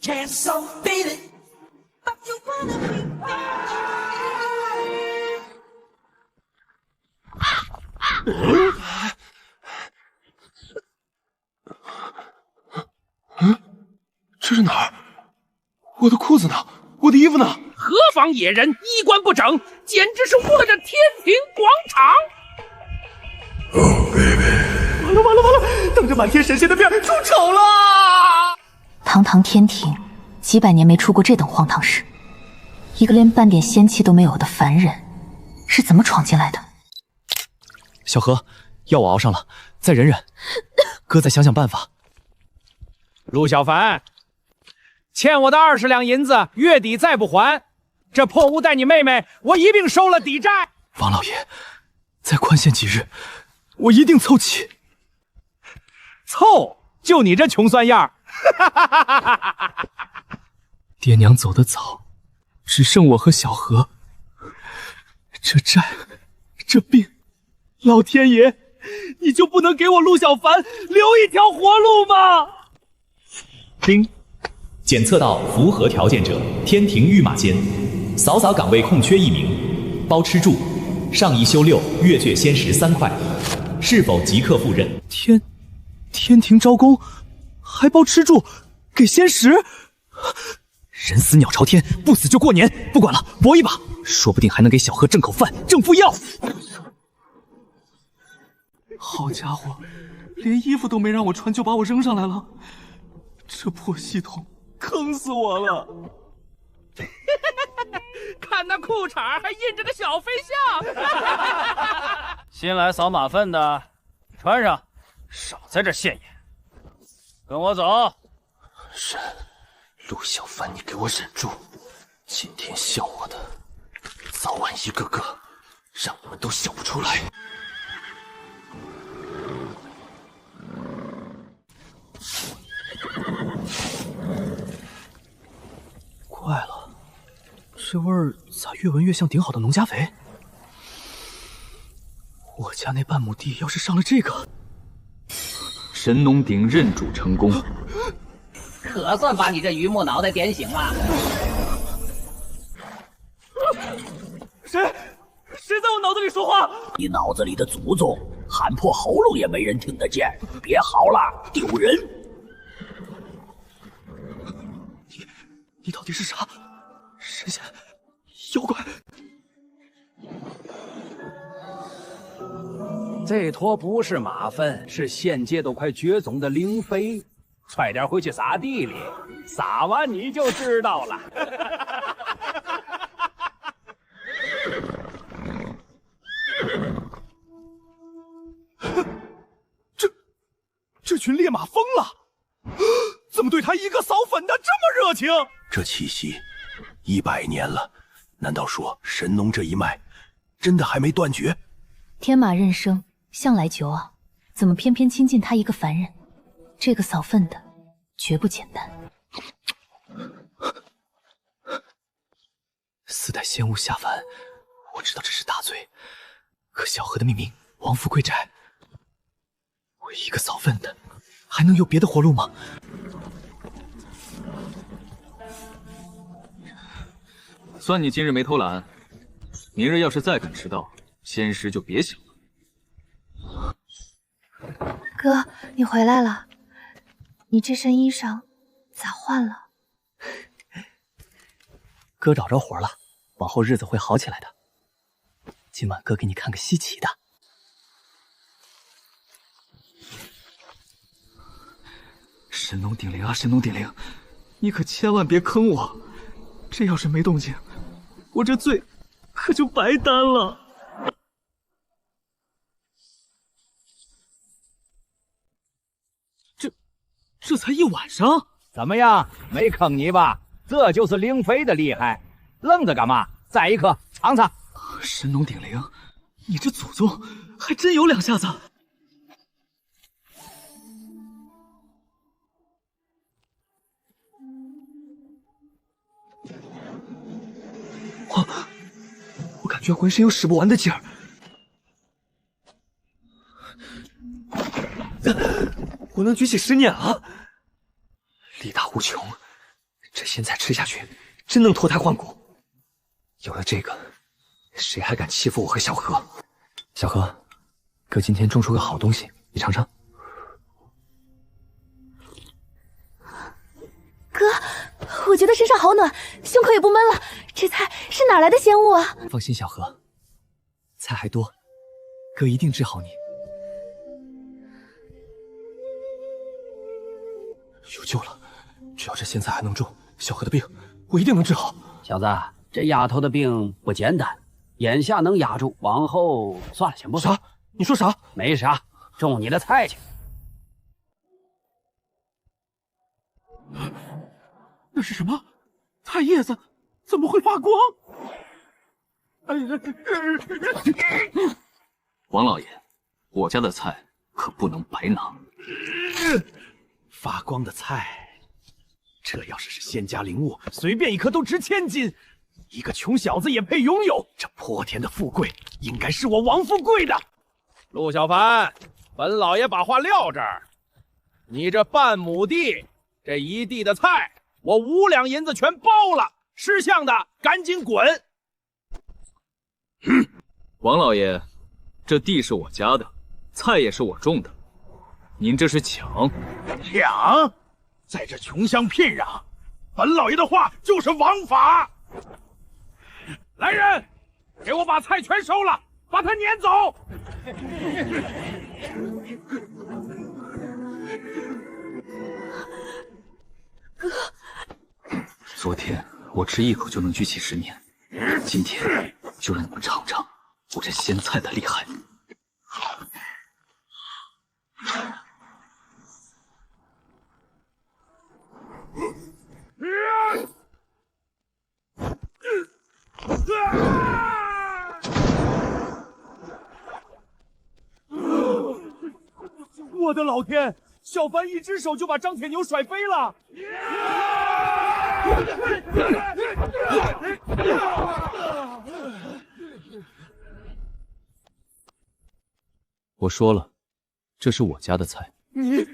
Can't so beat it. But you wanna be free. 这是哪儿？我的裤子呢？我的衣服呢？何方野人，衣冠不整，简直是窝着天庭广场！完了完了完了！当着满天神仙的面出丑了！堂堂天庭，几百年没出过这等荒唐事，一个连半点仙气都没有的凡人，是怎么闯进来的？小何，药我熬上了，再忍忍，哥再想想办法。陆小凡，欠我的20两银子，月底再不还，这破屋带你妹妹，我一并收了抵债。王老爷，再宽限几日，我一定凑齐。凑？就你这穷酸样！爹娘走得早，只剩我和小何。这债，这病，老天爷，你就不能给我陆小凡留一条活路吗？丁，检测到符合条件者，天庭御马监，扫扫岗位空缺1名，包吃住，上一休6，月券仙石3块，是否即刻赴任？天庭招工，还包吃住，给仙石。人死鸟朝天，不死就过年。不管了，搏一把，说不定还能给小何挣口饭，挣副药。好家伙，连衣服都没让我穿就把我扔上来了，这破系统坑死我了！看那裤衩还印着个小飞象。新来扫马粪的，穿上，少在这现眼。跟我走。是，陆小凡，你给我忍住！今天笑我的，早晚一个个让你们都笑不出来。怪了，这味儿咋越闻越像顶好的农家肥？我家那半亩地要是上了这个，神农鼎认主成功，可算把你这榆木脑袋点醒了。谁在我脑子里说话？你脑子里的祖宗喊破喉咙也没人听得见，别嚎了，丢人！你到底是啥？神仙？妖怪？这坨不是马粪，是现阶都快绝种的灵飞，快点回去撒地里，撒完你就知道了。这群烈马疯了，怎么对他一个扫粉的这么热情？这气息100年了，难道说神农这一脉真的还没断绝？天马任生，向来久傲，怎么偏偏亲近他一个凡人？这个扫粪的绝不简单。4代仙巫下凡，我知道这是大罪，可小何的命名王府贵宅，我一个扫粪的，还能有别的活路吗？算你今日没偷懒，明日要是再敢迟到，仙石就别想了。哥，你回来了，你这身衣裳咋换了？哥找着活了，往后日子会好起来的。今晚哥给你看个稀奇的。神农鼎灵啊，神农鼎灵，你可千万别坑我！这要是没动静，我这罪可就白担了。这才一晚上，怎么样？没坑你吧？这就是灵飞的厉害。愣着干嘛？再一颗，尝尝。神农鼎灵，你这祖宗还真有2下子。我感觉浑身有使不完的劲儿。我能举起10捻了，力大无穷，这仙菜吃下去，真能脱胎换骨。有了这个，谁还敢欺负我和小何？小何，哥今天种出个好东西，你尝尝。哥，我觉得身上好暖，胸口也不闷了。这菜是哪来的仙物啊？放心，小何，菜还多，哥一定治好你。有救了！只要这仙菜还能种，小何的病我一定能治好。小子，这丫头的病不简单，眼下能压住，往后算了，先不说。啥？你说啥？没啥，种你的菜去。那是什么？菜叶子怎么会发光？王老爷，我家的菜可不能白拿。发光的菜，这要是仙家灵物，随便一颗都值1000金。一个穷小子也配拥有这泼天的富贵，应该是我王富贵的。陆小凡，本老爷把话撂这儿，你这半亩地，这一地的菜，我5两银子全包了。识相的赶紧滚！王老爷，这地是我家的，菜也是我种的，您这是抢！抢！在这穷乡僻壤，本老爷的话就是王法。来人，给我把菜全收了，把他撵走！昨天我吃一口就能聚气10年，今天就让你们尝尝我这鲜菜的厉害。我的老天！小凡一只手就把张铁牛甩飞了。我说了，这是我家的菜。你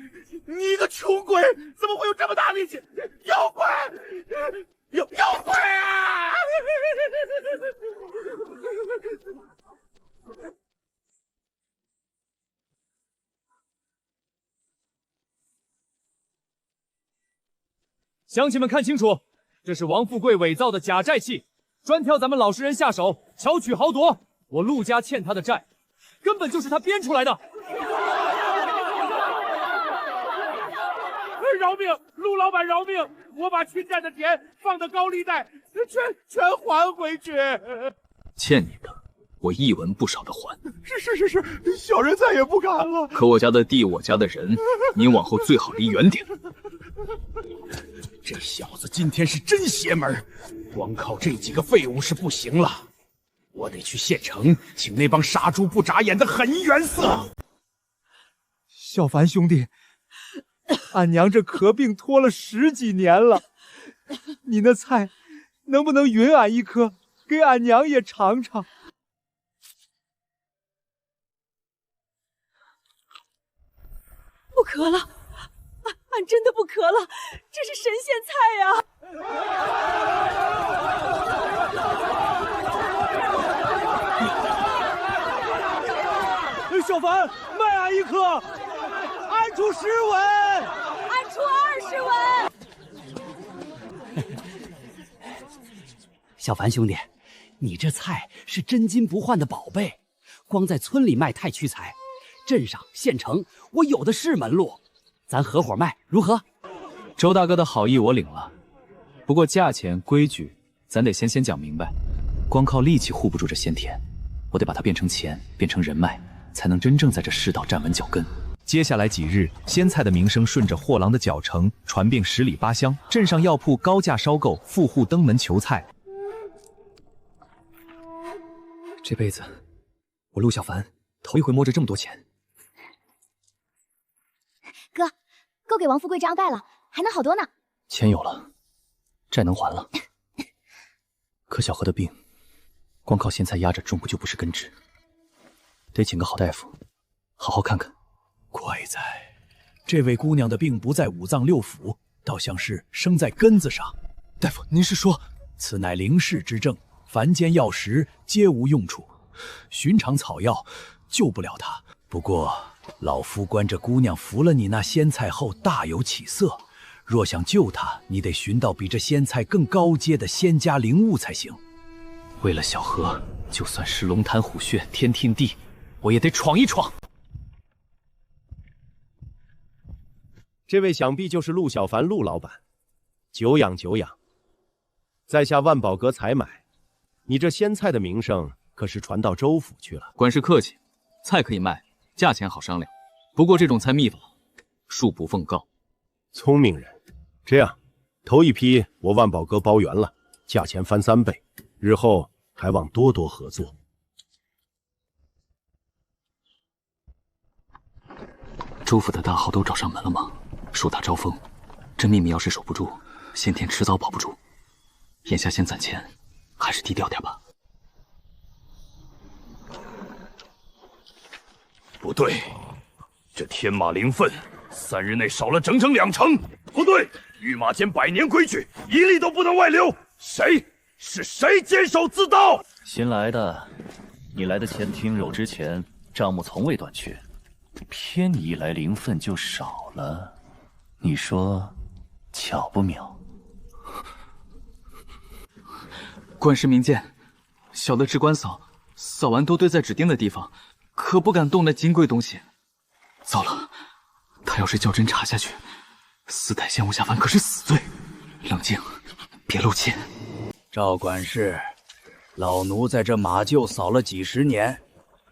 个穷鬼，怎么会有这么大力气？妖怪！妖怪啊！乡亲们看清楚，这是王富贵伪造的假债契，专挑咱们老实人下手，巧取豪夺。我陆家欠他的债，根本就是他编出来的。饶命！陆老板饶命！我把侵占的田放的高利贷，全还回去。欠你的，我一文不少的还。是，小人再也不敢了。可我家的地，我家的人，您往后最好离远点。这小子今天是真邪门，光靠这几个废物是不行了，我得去县城请那帮杀猪不眨眼的狠元色。小凡兄弟，俺娘这咳病拖了10几年了，你那菜能不能匀俺一颗，给俺娘也尝尝？不咳了，俺真的不咳了，这是神仙菜呀！小凡，卖俺一颗，俺出10文，俺出20文。小凡兄弟，你这菜是真金不换的宝贝，光在村里卖太屈才，镇上县城我有的是门路，咱合伙卖如何？周大哥的好意我领了，不过价钱规矩咱得先讲明白，光靠力气护不住这鲜田，我得把它变成钱，变成人脉，才能真正在这世道站稳脚跟。接下来几日，鲜菜的名声顺着货郎的脚程传遍10里8乡，镇上药铺高价烧购，富户登门求菜。这辈子，我陆小凡头一回摸着这么多钱。哥，够给王富贵账贷了，还能好多呢。钱有了，债能还了。可小何的病，光靠咸菜压着，终究不是根治，得请个好大夫，好好看看。怪在，这位姑娘的病不在五脏六腑，倒像是生在根子上。大夫，您是说，此乃灵世之症，凡间药石皆无用处，寻常草药救不了他。不过老夫观这姑娘服了你那仙菜后大有起色，若想救她，你得寻到比这仙菜更高阶的仙家灵物才行。为了小何，就算是龙潭虎穴、天听地，我也得闯一闯。这位想必就是陆小凡陆老板，久仰久仰。在下万宝阁采买，你这仙菜的名声可是传到州府去了。官是客气，菜可以卖，价钱好商量。不过这种菜秘方，恕不奉告。聪明人，这样，头一批我万宝阁包圆了，价钱翻3倍，日后还望多多合作。州府的大号都找上门了吗？树大招风，这秘密要是守不住，先天迟早保不住。眼下先攒钱，还是低调点吧。不对，这天马灵粪3日内少了整整2成。不对，御马监100年规矩，一粒都不能外流。谁监守自盗？新来的，你来的前厅揉之前，账目从未断缺，偏你一来灵粪就少了，你说巧不妙？官师明鉴，小的只管扫完都堆在指定的地方，可不敢动那金贵东西。糟了，他要是较真查下去，4代仙武下凡可是死罪。冷静，别露怯。赵管事，老奴在这马厩扫了几10年，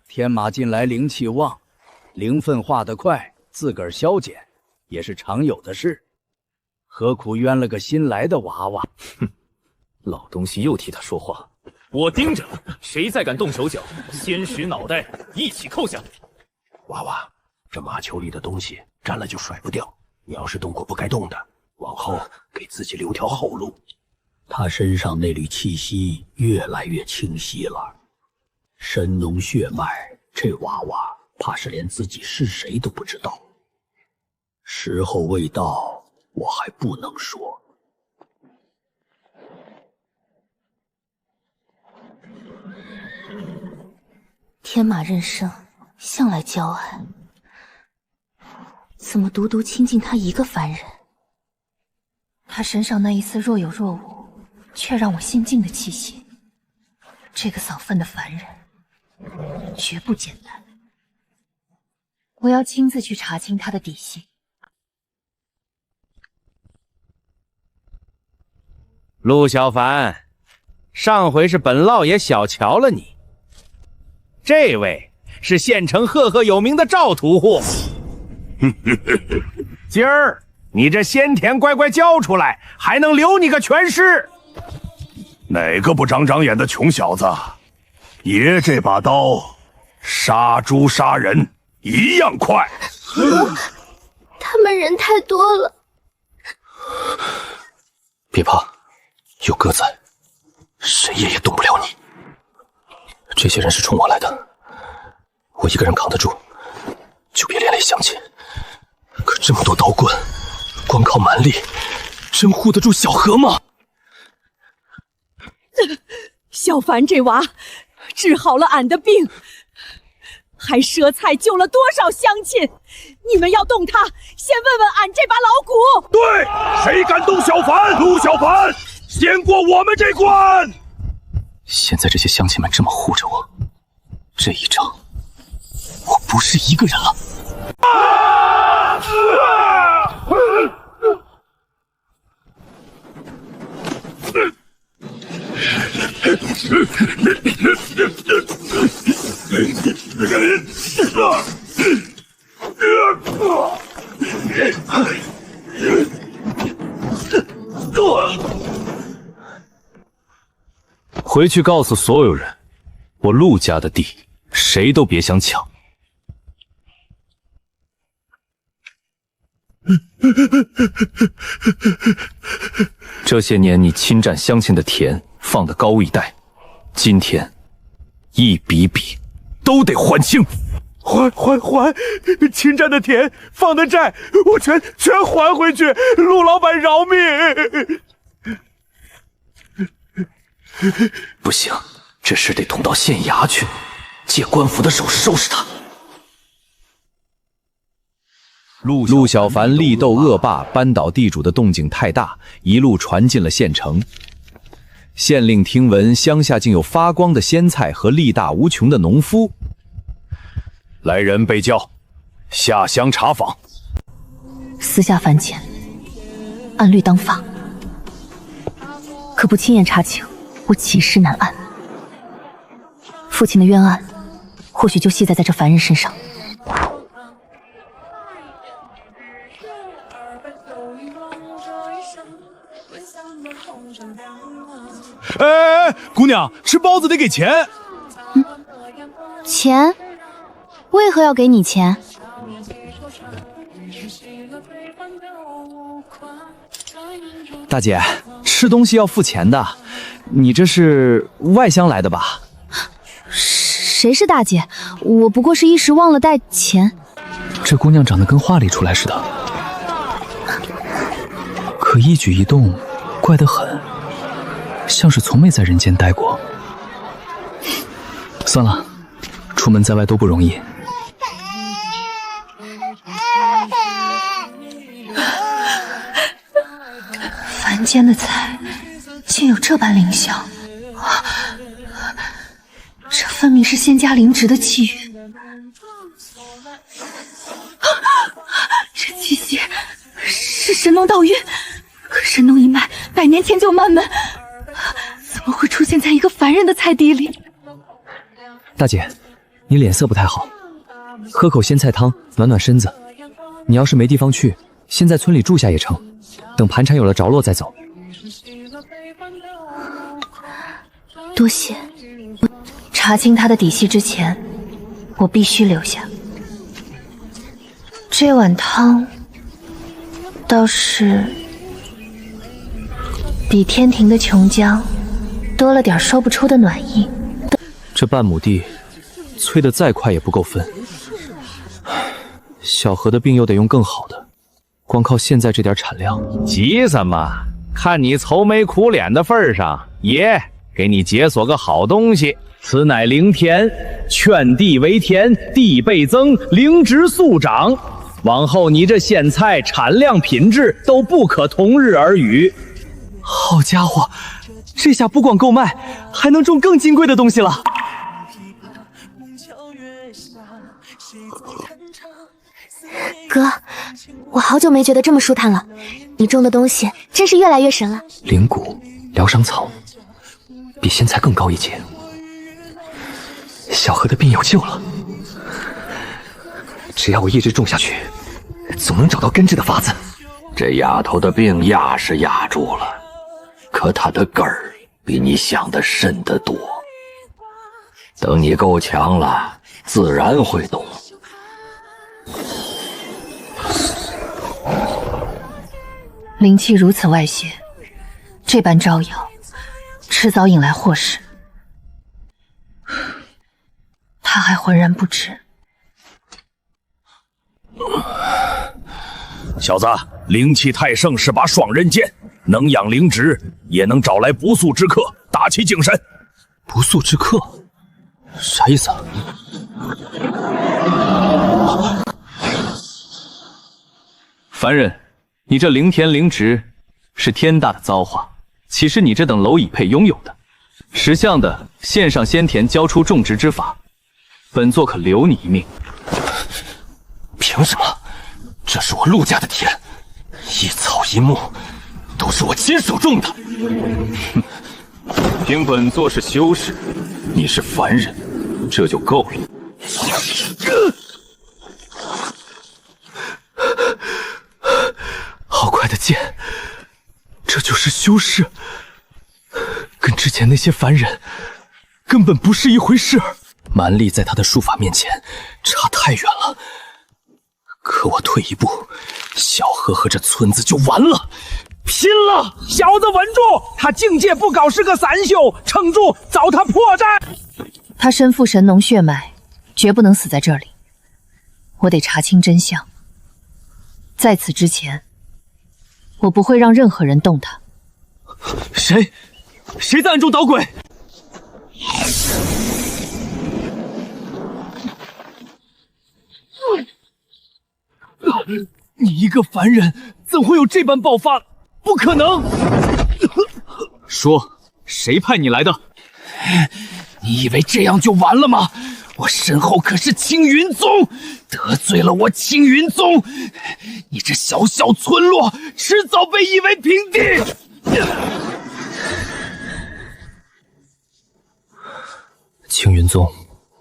天马进来灵气旺，灵粪化得快，自个儿消减也是常有的事，何苦冤了个新来的娃娃？哼，老东西又替他说话。我盯着，谁再敢动手脚，先使脑袋一起扣下。娃娃，这马球里的东西沾了就甩不掉，你要是动过不该动的，往后给自己留条后路。他身上那缕气息越来越清晰了，神农血脉，这娃娃怕是连自己是谁都不知道。时候未到，我还不能说。天马任生向来骄傲，怎么独独亲近他一个凡人？他身上那一丝若有若无，却让我心静的气息。这个扫粪的凡人，绝不简单。我要亲自去查清他的底细。陆小凡，上回是本老爷小瞧了你，这位是县城赫赫有名的赵屠户。今儿你这先田乖乖交出来，还能留你个全尸。哪个不长长眼的穷小子？爷这把刀，杀猪杀人一样快。他们人太多了。别怕，有哥在，谁也动不了你。这些人是冲我来的，我一个人扛得住，就别连累乡亲。可这么多刀棍，光靠蛮力，真护得住小何吗？小凡这娃治好了俺的病，还赊菜救了多少乡亲？你们要动他，先问问俺这把老骨。对，谁敢动小凡？陆小凡先过我们这关。现在这些乡亲们这么护着我，这一仗我不是一个人了。回去告诉所有人，我陆家的地，谁都别想抢。这些年你侵占乡亲的田，放得高利贷，今天一笔笔都得还清。还！侵占的田，放的债，我全还回去。陆老板饶命！不行，这事得捅到县衙去，借官府的手收拾他。陆小凡力斗恶霸扳倒地主的动静太大，一路传进了县城。县令听闻乡下竟有发光的仙菜和力大无穷的农夫，来人被叫，下乡查访。私下犯贱，按律当罚，可不亲眼查清，我起誓难安。父亲的冤案，或许就系在这凡人身上。哎，姑娘，吃包子得给钱。钱？为何要给你钱？大姐，吃东西要付钱的，你这是外乡来的吧？谁是大姐？我不过是一时忘了带钱。这姑娘长得跟画里出来似的，可一举一动怪得很，像是从没在人间待过。算了，出门在外都不容易。凡间的菜竟有这般灵香，这分明是仙家灵植的气运。这气息是神农道运，可神农一脉100年前就满门，怎么会出现在一个凡人的菜地里？大姐，你脸色不太好，喝口鲜菜汤暖暖身子。你要是没地方去，先在村里住下也成，等盘缠有了着落再走。多谢。查清他的底细之前，我必须留下。这碗汤倒是比天庭的琼浆多了点说不出的暖意。这半亩地，催得再快也不够分。小何的病又得用更好的，光靠现在这点产量，急什么？看你愁眉苦脸的份上，爷给你解锁个好东西。此乃灵田，劝地为田，地倍增，灵植速长。往后你这鲜菜产量品质都不可同日而语。好家伙，这下不光够卖，还能种更金贵的东西了。哥，我好久没觉得这么舒坦了，你种的东西真是越来越神了。灵骨、疗伤草，比仙菜更高一阶。小何的病有救了，只要我一直种下去，总能找到根治的法子。这丫头的病压是压住了，可她的根儿比你想的深得多。等你够强了，自然会懂。灵气如此外泄，这般招摇，迟早引来祸事。他还浑然不知。小子，灵气太盛是把双刃剑，能养灵植，也能招来不速之客，打起精神。不速之客，啥意思啊？凡人，你这灵田灵植是天大的造化，岂是你这等蝼蚁配拥有的？识相的献上仙田，交出种植之法，本座可留你一命。凭什么？这是我陆家的田，一草一木都是我亲手种的。凭本座是修士，你是凡人，这就够了。好快的剑，这就是修士，跟之前那些凡人根本不是一回事。蛮力在他的术法面前差太远了，可我退一步，小何和这村子就完了。拼了！小子稳住，他境界不高，是个散修，撑住，遭他破绽。他身负神农血脉，绝不能死在这里。我得查清真相。在此之前，我不会让任何人动他。谁？谁在暗中捣鬼？你一个凡人，怎会有这般爆发？不可能！说，谁派你来的？你以为这样就完了吗？我身后可是青云宗，得罪了我青云宗，你这小小村落迟早被夷为平地。青云宗，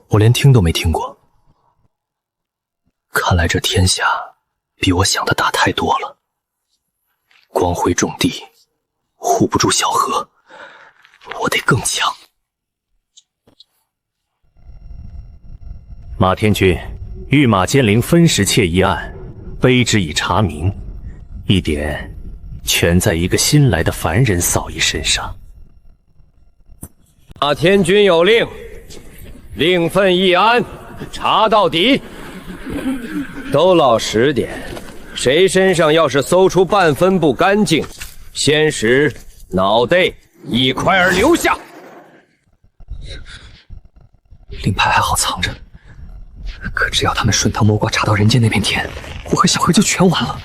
我连听都没听过。看来这天下比我想的大太多了。光辉重地，护不住小河，我得更强。马天君，御马监灵分食窃一案，卑职已查明，一点全在一个新来的凡人扫夷身上。马天君有令，令分一安，查到底。都老实点，谁身上要是搜出半分不干净，先使脑袋一块儿留下。令牌还好藏着，可只要他们顺藤摸瓜查到人间那片天，我和小何就全完了。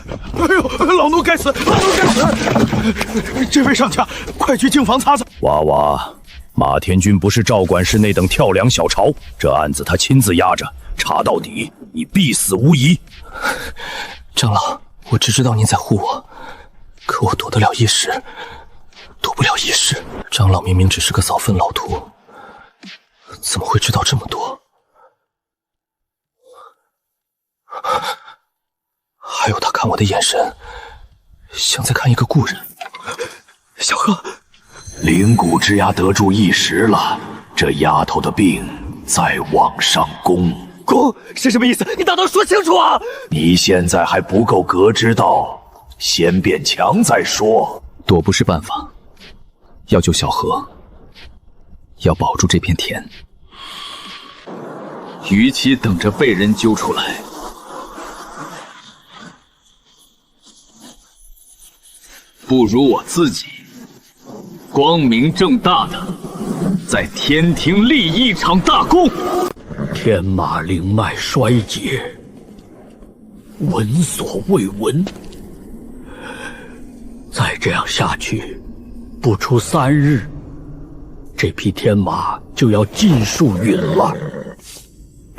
哎呦，老奴该死，老奴该死！这位上家，快去净房擦擦。娃娃，马天君不是赵管事那等跳梁小巢，这案子他亲自压着，查到底，你必死无疑。长老，我只知道您在护我，可我躲得了一时，躲不了一世。长老明明只是个扫粪老徒，怎么会知道这么多？还有他看我的眼神，像在看一个故人。小何，灵骨之牙得住一时了，这丫头的病在往上攻。攻是什么意思？你大刀说清楚啊！你现在还不够格之道，先变强再说。躲不是办法，要救小何，要保住这片田。与其等着被人揪出来，不如我自己光明正大的在天庭立一场大功。天马灵脉衰竭，闻所未闻。再这样下去，不出3日，这匹天马就要尽数陨了。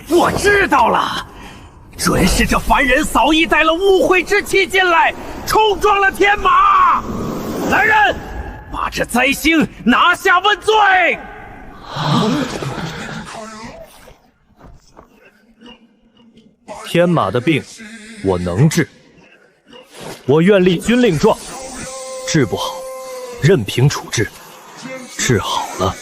我知道了，准是这凡人扫夷带了污秽之气进来，冲撞了天马。来人，把这灾星拿下问罪！天马的病，我能治，我愿立军令状。治不好，任凭处置；治好了，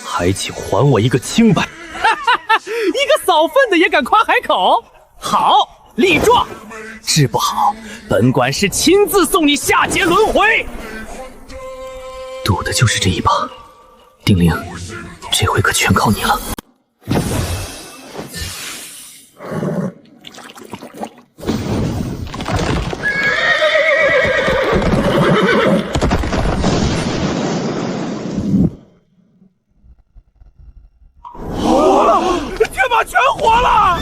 还请还我一个清白。一个扫粪的也敢夸海口？好，立状。治不好，本管事亲自送你下界轮回。赌的就是这一把，丁玲，这回可全靠你了。活了，天马全活了，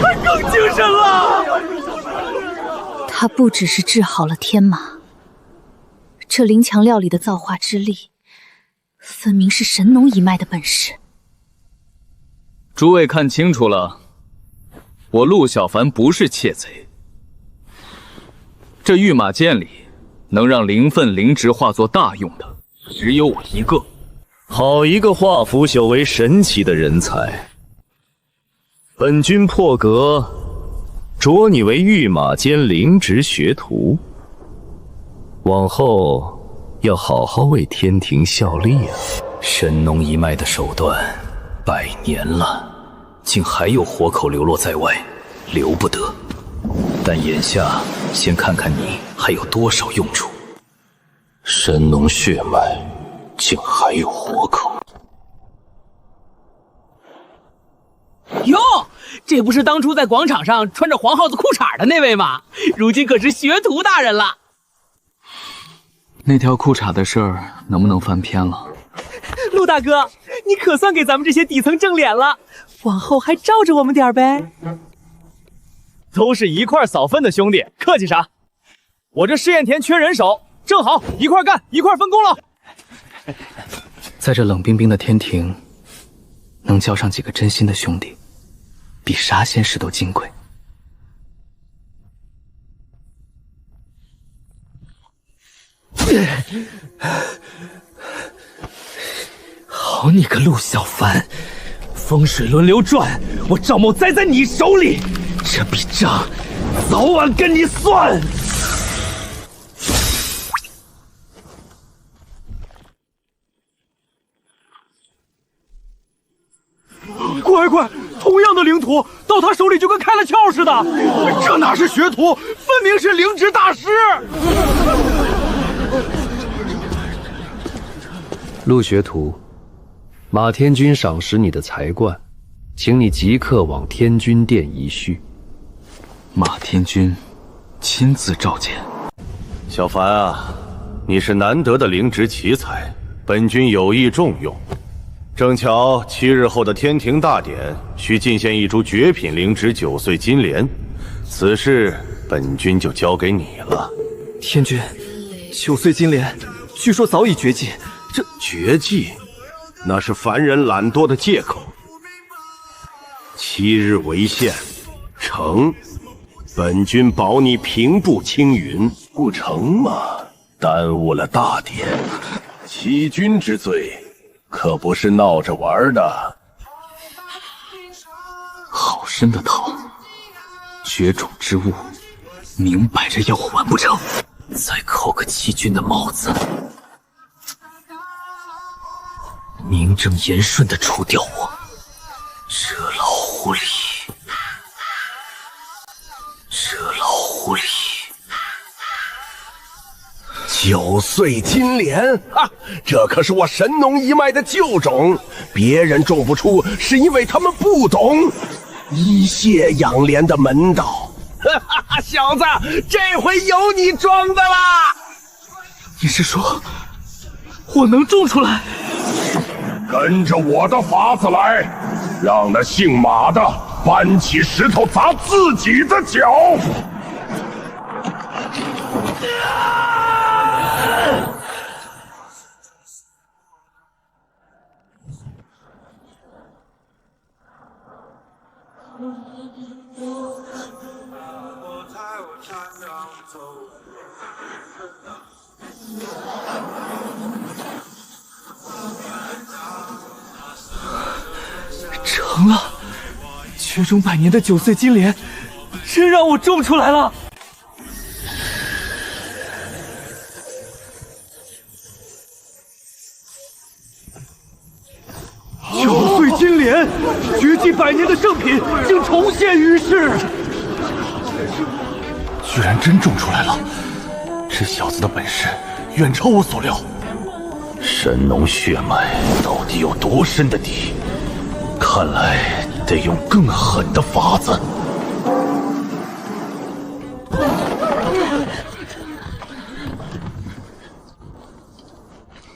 还更精神了。他不只是治好了天马，这灵强料理的造化之力，分明是神农一脉的本事。诸位看清楚了，我陆小凡不是窃贼。这御马监里能让灵分灵植化作大用的，只有我一个。好一个化腐朽为神奇的人才！本君破格擢你为御马监灵植学徒，往后要好好为天庭效力啊！神农一脉的手段100年了，竟还有活口流落在外，留不得。但眼下先看看你还有多少用处。神农血脉竟还有活口。哟，这不是当初在广场上穿着黄耗子裤衩的那位吗？如今可是学徒大人了。那条裤衩的事儿能不能翻篇了？陆大哥，你可算给咱们这些底层正脸了，往后还罩着我们点呗。都是一块扫粪的兄弟，客气啥？我这试验田缺人手，正好一块干，一块分工了。在这冷冰冰的天庭，能交上几个真心的兄弟，比杀仙石都金贵。好你个陆小凡，风水轮流转，我赵某栽在你手里，这笔账早晚跟你算。快！同样的领土，到他手里就跟开了窍似的。这哪是学徒，分明是灵芝大师。陆学徒，马天君赏识你的才冠，请你即刻往天君殿一叙。马天君亲自召见。小凡啊，你是难得的灵芝奇才，本君有意重用。正巧7日后的天庭大典需进献一株绝品灵芝9岁金莲，此事本君就交给你了。天君，9岁金莲据说早已绝迹，这绝迹，那是凡人懒惰的借口。7日为限，成，本君保你平步青云；不成嘛，耽误了大典。欺君之罪，可不是闹着玩的。好深的套，绝种之物，明摆着要我完不成，再扣个欺君的帽子，名正言顺的除掉我。这老狐狸，这老狐狸9岁金莲啊，这可是我神农一脉的旧种，别人种不出，是因为他们不懂医泻养莲的门道。哈哈，小子，这回有你装的啦！你是说我能种出来？跟着我的法子来，让那姓马的搬起石头砸自己的脚。成了，绝种100年的9岁金莲，真让我种出来了。9岁金莲，绝迹100年的圣品竟重现于世，居然真种出来了！这小子的本事远超我所料。神农血脉到底有多深的底？看来得用更狠的法子。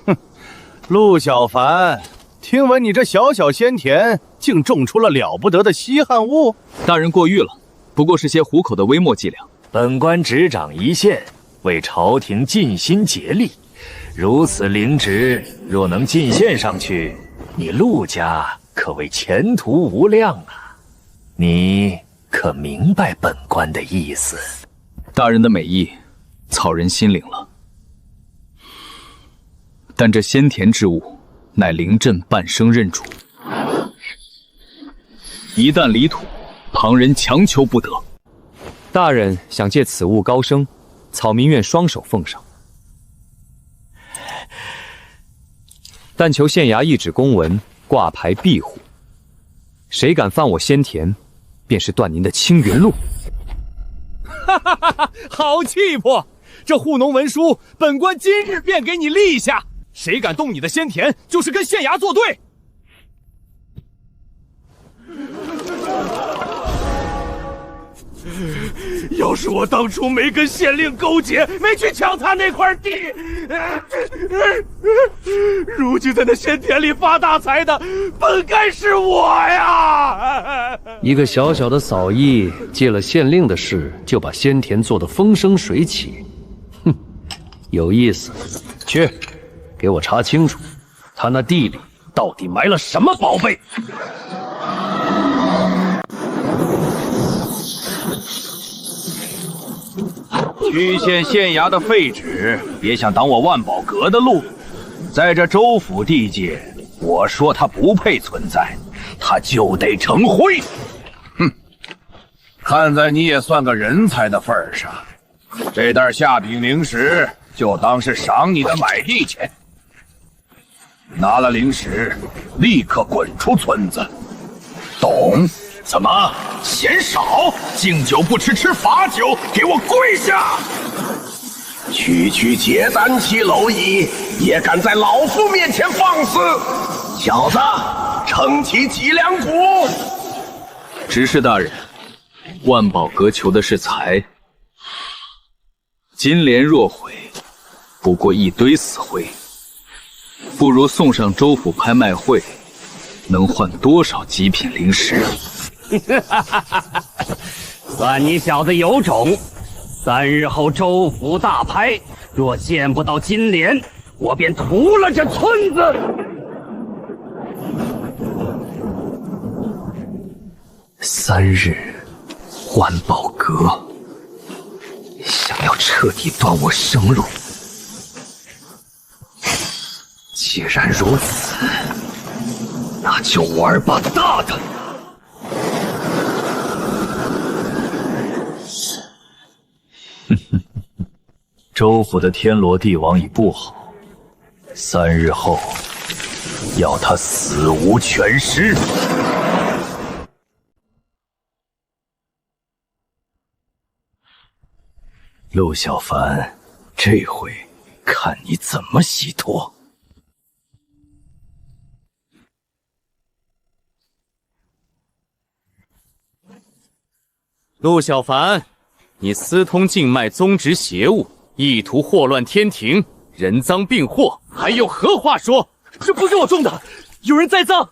哼，陆小凡，听闻你这小小仙田竟种出了了不得的稀罕物？大人过誉了，不过是些糊口的微末伎俩。本官执掌一线，为朝廷尽心竭力。如此灵芝，若能进献上去，你陆家可谓前途无量啊！你可明白本官的意思？大人的美意，草人心领了。但这仙田之物，乃灵阵半生任主，一旦离土，旁人强求不得。大人想借此物高升，草民愿双手奉上，但求县衙一纸公文，挂牌庇护。谁敢犯我仙田，便是断您的青云路。哈哈哈哈！好气魄！这护农文书，本官今日便给你立下。谁敢动你的仙田，就是跟县衙作对。要是我当初没跟县令勾结，没去抢他那块地，如今在那仙田里发大财的，本该是我呀！一个小小的扫役，借了县令的事，就把仙田做得风生水起，哼，有意思。去，给我查清楚，他那地里到底埋了什么宝贝。区县县衙的废纸，别想挡我万宝阁的路。在这州府地界，我说它不配存在，它就得成灰。哼！看在你也算个人才的份上，这袋下品灵石就当是赏你的买地钱。拿了灵石，立刻滚出村子，懂？怎么嫌少？敬酒不吃吃罚酒，给我跪下！区结丹期蝼蚁，也敢在老夫面前放肆！小子，撑起脊梁骨！执事大人，万宝阁求的是财，金莲若毁，不过一堆死灰，不如送上州府拍卖会，能换多少极品灵石？算你小子有种！3日后州府大拍，若见不到金莲，我便屠了这村子！3日，万宝阁想要彻底断我生路。既然如此，那就玩把大的！州府的天罗地网已布好，3日后要他死无全尸。陆小凡，这回看你怎么洗脱！陆小凡，你私通境脉宗职邪物，意图祸乱天庭，人赃并获，还有何话说？这不是我种的，有人栽赃，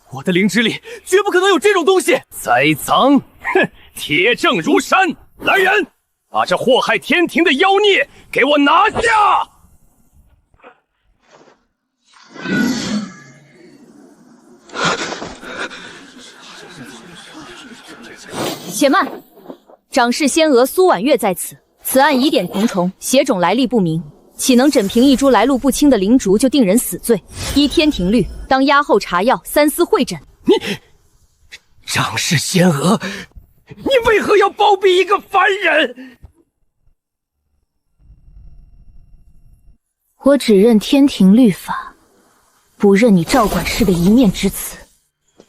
我的灵芝里绝不可能有这种东西。栽赃？哼，铁证如山！来人，把这祸害天庭的妖孽给我拿下！且慢，长侍仙娥苏婉月在此，此案疑点重重，血种来历不明，岂能只凭一株来路不清的灵竹就定人死罪？依天庭律，当押后查要，三司会诊。你，长侍仙娥，你为何要包庇一个凡人？我只认天庭律法，不认你赵管事的一面之词。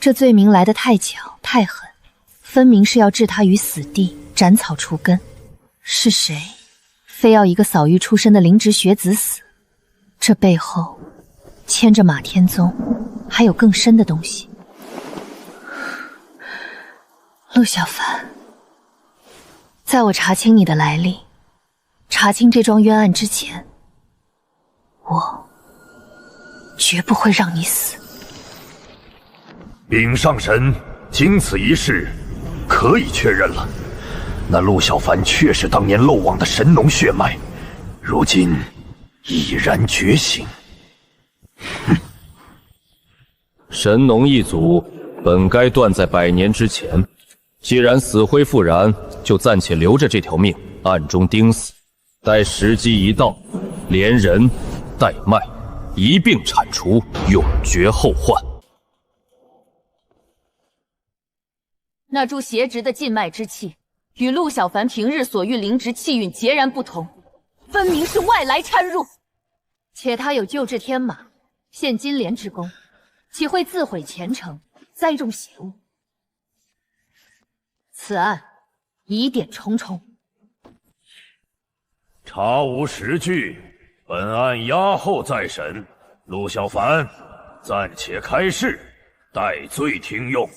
这罪名来得太巧太狠，分明是要置他于死地，斩草除根。是谁非要一个扫域出身的灵职学子死？这背后牵着马天宗，还有更深的东西。陆小凡，在我查清你的来历，查清这桩冤案之前，我绝不会让你死。禀上神，经此一事，可以确认了，那陆小凡确是当年漏网的神农血脉，如今已然觉醒。神农一族本该断在100年之前，既然死灰复燃，就暂且留着这条命，暗中钉死，待时机一到，连人带脉一并铲除，永绝后患。那株邪植的禁脉之气，与陆小凡平日所遇灵植气运截然不同，分明是外来掺入。且他有救治天马、献金莲之功，岂会自毁前程，栽种邪物？此案疑点重重。查无实据，本案押后再审。陆小凡，暂且开释，待罪听用。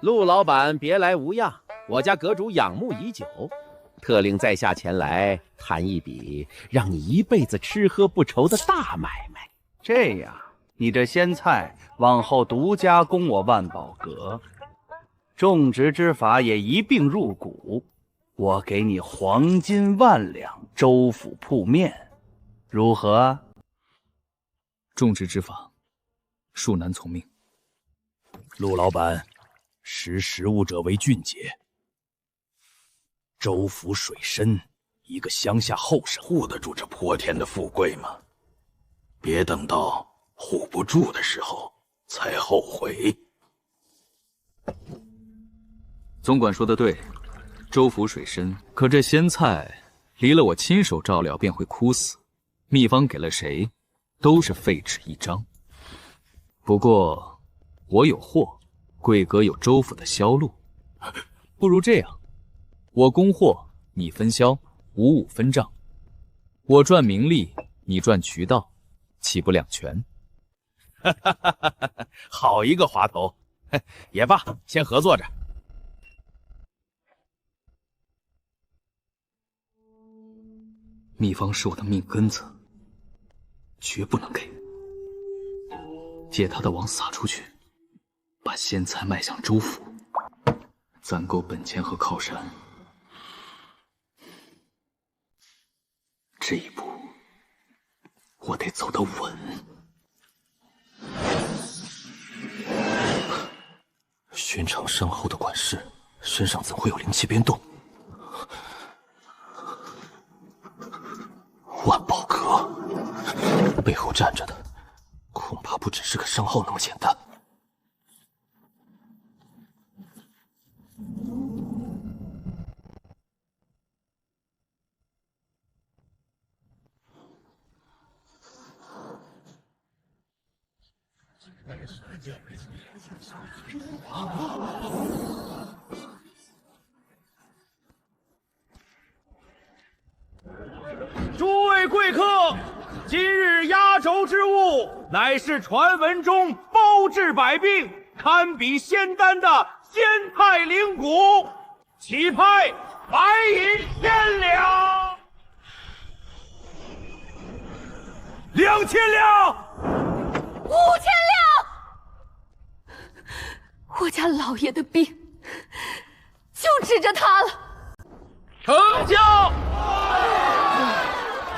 陆老板别来无恙，我家阁主仰慕已久，特令在下前来谈一笔让你一辈子吃喝不愁的大买卖。这样，你这鲜菜往后独家供我万宝阁，种植之法也一并入股，我给你黄金10000两，州府铺面，如何？种植之法，恕难从命。陆老板，识时务者为俊杰。州府水深，一个乡下后生护得住这泼天的富贵吗？别等到护不住的时候才后悔。总管说的对，州府水深，可这鲜菜离了我亲手照料便会枯死，秘方给了谁，都是废纸一张。不过我有货，贵阁有州府的销路，不如这样，我供货，你分销，55分账。我赚名利，你赚渠道，岂不两全？好一个滑头！也罢，先合作着。秘方是我的命根子，绝不能给。借他的网撒出去，把鲜菜卖向州府，攒够本钱和靠山。这一步，我得走得稳。寻常身后的管事，身上怎会有灵气变动？万宝阁背后站着的，恐怕不只是个商号那么简单。诸位贵客，今日压轴之物乃是传闻中包治百病、堪比仙丹的鲜菜灵骨，起拍白银1000两，2000两，5000两。我家老爷的病就指着他了。成交！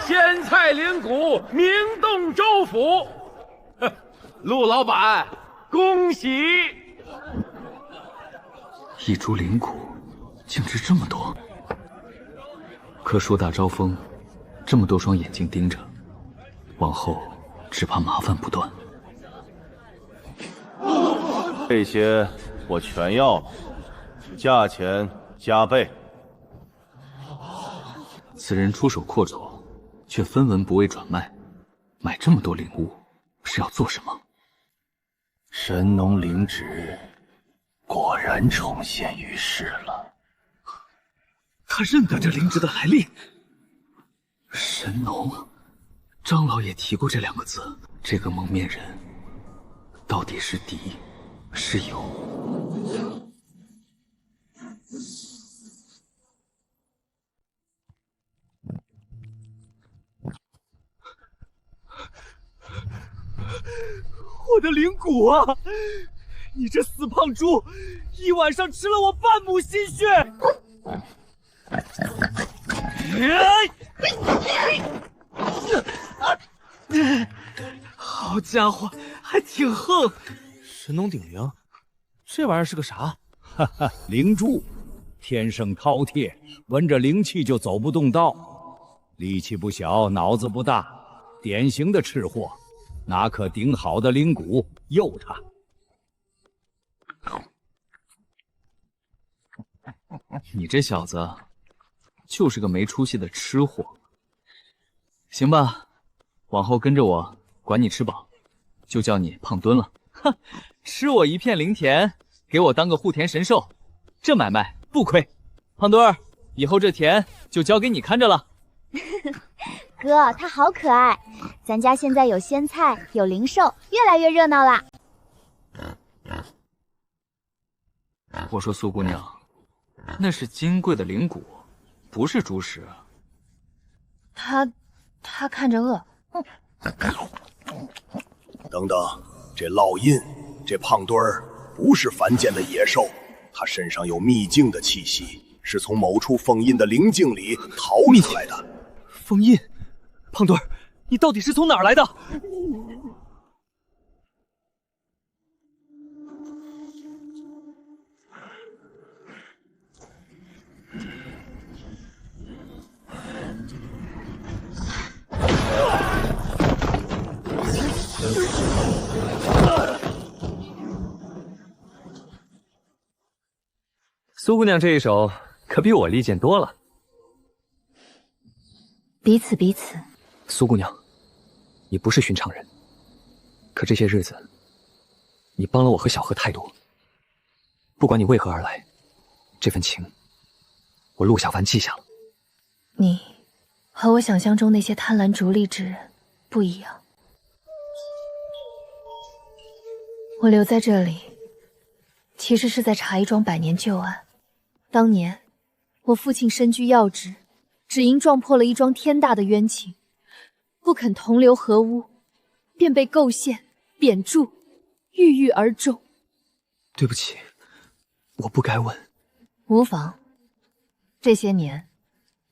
鲜菜灵骨名动州府，陆老板，恭喜！一株灵骨竟值这么多，可树大招风，这么多双眼睛盯着，往后只怕麻烦不断。这些我全要了，价钱加倍。此人出手阔绰，却分文不为转卖，买这么多灵物是要做什么？神农灵旨果然重现于世了。他认得这灵旨的来历。神农，张老也提过这2个字。这个蒙面人到底是敌是友？我的灵骨啊！你这死胖猪，一晚上吃了我半亩心血！好家伙，还挺横！神农鼎灵，这玩意儿是个啥？哈哈，灵珠，天生饕餮，闻着灵气就走不动道，力气不小，脑子不大，典型的吃货。哪可顶好的灵骨诱他？你这小子就是个没出息的吃货。行吧，往后跟着我，管你吃饱，就叫你胖墩了。哼，吃我一片灵田，给我当个护田神兽，这买卖不亏。胖墩儿，以后这田就交给你看着了。哥，他好可爱。咱家现在有鲜菜，有灵兽，越来越热闹啦。我说苏姑娘，那是金贵的灵骨，不是猪食。他看着饿。等等，这烙印，这胖墩儿不是凡间的野兽，他身上有秘境的气息，是从某处封印的灵境里逃出来的。封印，胖墩儿，你到底是从哪儿来的？苏姑娘这一手可比我利剑多了。彼此彼此。苏姑娘，你不是寻常人，可这些日子，你帮了我和小何太多。不管你为何而来，这份情，我陆小凡记下了。你和我想象中那些贪婪逐利之人不一样。我留在这里，其实是在查一桩百年旧案。当年我父亲身居要职，只因撞破了一桩天大的冤情，不肯同流合污，便被构陷、贬黜，郁郁而终。对不起，我不该问。无妨，这些年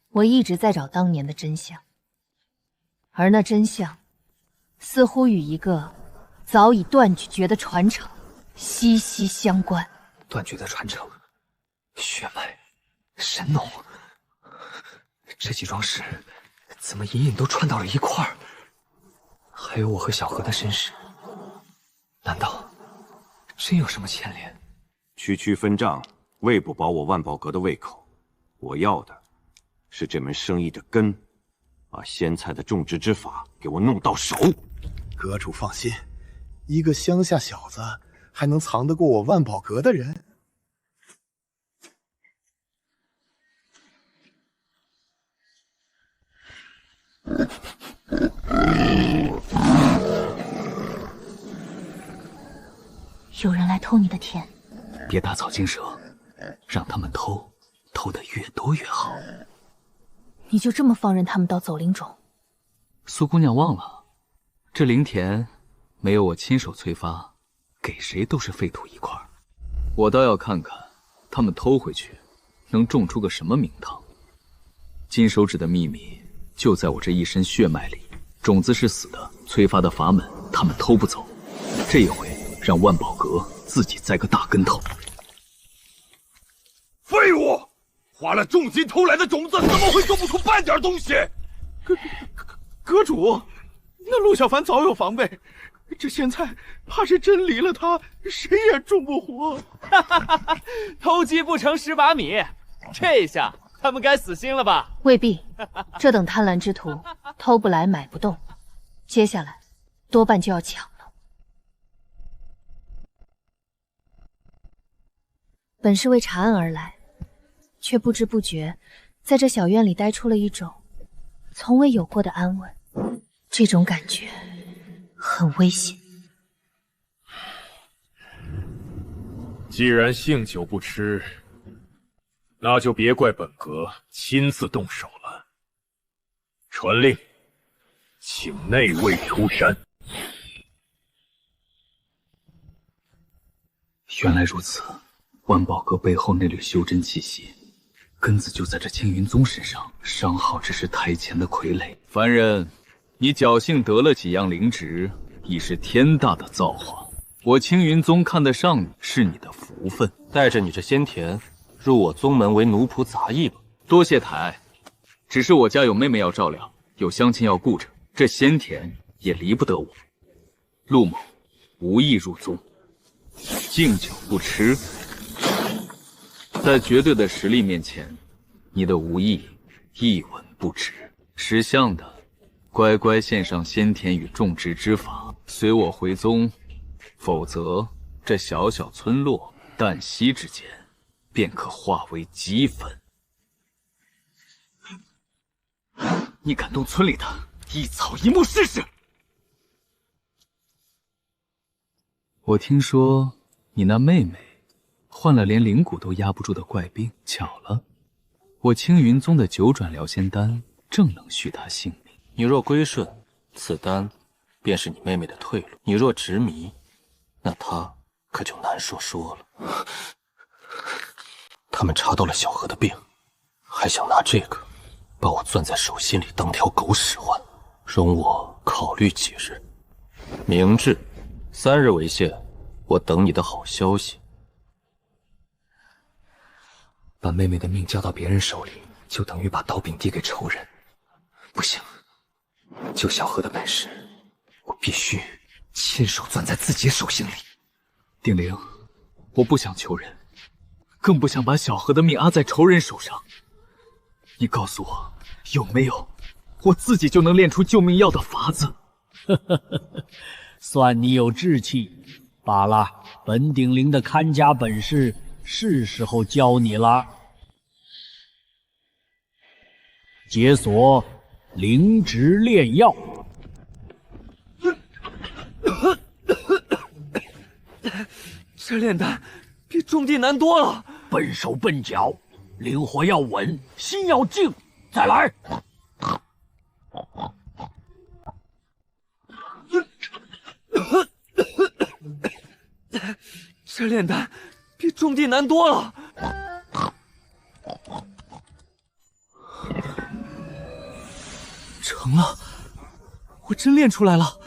我一直在找当年的真相，而那真相似乎与一个早已断绝的传承息息相关。断绝的传承，血脉、神农，这几桩事怎么隐隐都串到了一块儿？还有我和小何的身世，难道真有什么牵连？区区分账，喂不饱我万宝阁的胃口。我要的是这门生意的根，把仙菜的种植之法给我弄到手。阁主放心，一个乡下小子还能藏得过我万宝阁的人？有人来偷你的田，别打草惊蛇，让他们偷，偷得越多越好。你就这么放任他们到走灵种？苏姑娘忘了，这灵田没有我亲手催发，给谁都是废土一块。我倒要看看他们偷回去能种出个什么名堂。金手指的秘密就在我这一身血脉里，种子是死的，催发的法门他们偷不走。这一回让万宝阁自己栽个大跟头。废物！花了重金偷来的种子，怎么会种不出半点东西？阁主，那陆小凡早有防备，这仙菜怕是真离了他，谁也种不活。偷鸡不成蚀把米，这下他们该死心了吧？未必，这等贪婪之徒偷不来买不动，接下来多半就要抢了。本是为查案而来，却不知不觉在这小院里待出了一种从未有过的安稳。这种感觉很危险。既然姓酒不吃，那就别怪本阁亲自动手了。传令，请内卫出山。原来如此，万宝阁背后那缕修真气息，根子就在这青云宗身上，商号只是台前的傀儡。凡人，你侥幸得了几样灵植，已是天大的造化。我青云宗看得上你，是你的福分。带着你这仙田，入我宗门为奴仆杂役吧。多谢抬，只是我家有妹妹要照料，有乡亲要顾着，这仙田也离不得我。陆某无意入宗，敬酒不吃。在绝对的实力面前，你的无意一文不值。识相的，乖乖献上仙田与种植之法，随我回宗，否则这小小村落旦夕之间便可化为齑粉。你敢动村里的一草一木试试？我听说你那妹妹换了连灵骨都压不住的怪病。巧了，我青云宗的九转疗仙丹正能续他性命。你若归顺，此丹便是你妹妹的退路；你若执迷，那她可就难说了。他们查到了小荷的病，还想拿这个把我攥在手心里当条狗使唤，容我考虑几日。明智，3日为限，我等你的好消息。把妹妹的命交到别人手里，就等于把刀柄递给仇人。不行，救小荷的本事，我必须亲手攥在自己手心里。鼎灵，我不想求人，更不想把小荷的命押在仇人手上。你告诉我，有没有我自己就能炼出救命药的法子？算你有志气。罢了，本鼎灵的看家本事是时候教你了。解锁灵植炼药。这炼丹比种地难多了。笨手笨脚，灵活要稳，心要静。再来。这炼丹比种地难多了。成了，我真炼出来了。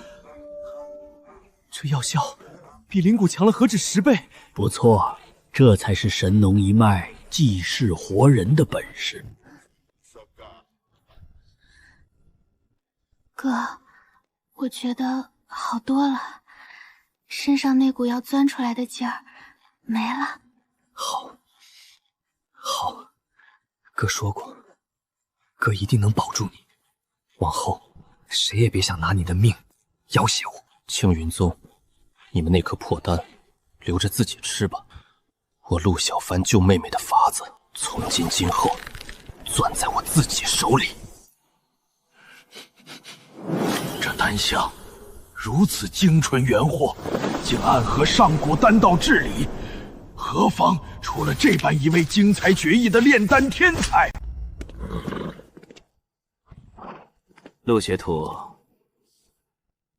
这药效比灵骨强了何止10倍。不错，这才是神农一脉济世活人的本事。哥，我觉得好多了，身上那股要钻出来的劲儿没了。好，哥说过，哥一定能保住你。往后谁也别想拿你的命要挟我。青云宗，你们那颗破丹留着自己吃吧。我陆小凡救妹妹的法子，从今今后攥在我自己手里。这丹香如此精纯原货，竟暗合上古丹道治理，何妨出了这般一位精彩绝艺的炼丹天才？陆学徒，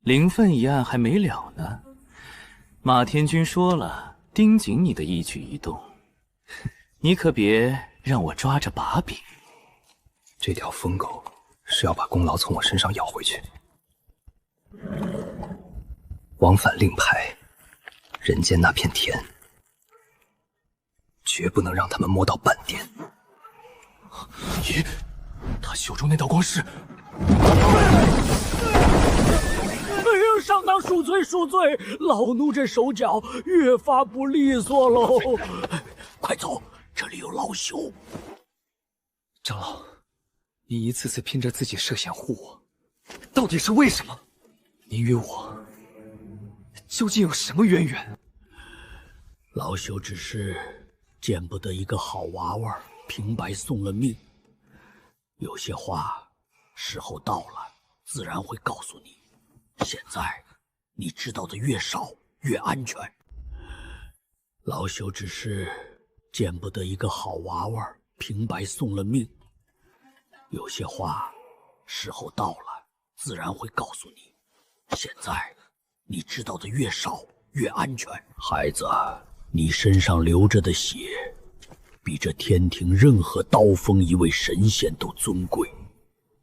灵分一案还没了呢。马天君说了，盯紧你的一举一动，你可别让我抓着把柄。这条疯狗是要把功劳从我身上要回去。往返令牌，人间那片田，绝不能让他们摸到半点。咦，他手中那道光是？哎呀，上当恕罪恕罪，老奴这手脚越发不利索喽。快走，这里有老朽。长老，你一次次拼着自己涉险护我，到底是为什么？您与我究竟有什么渊源？老朽只是见不得一个好娃娃，平白送了命。有些话时候到了，自然会告诉你。现在你知道的越少，越安全。老朽只是见不得一个好娃娃，平白送了命。有些话时候到了，自然会告诉你。现在你知道的越少，越安全。孩子，你身上流着的血，比这天庭任何刀锋一位神仙都尊贵。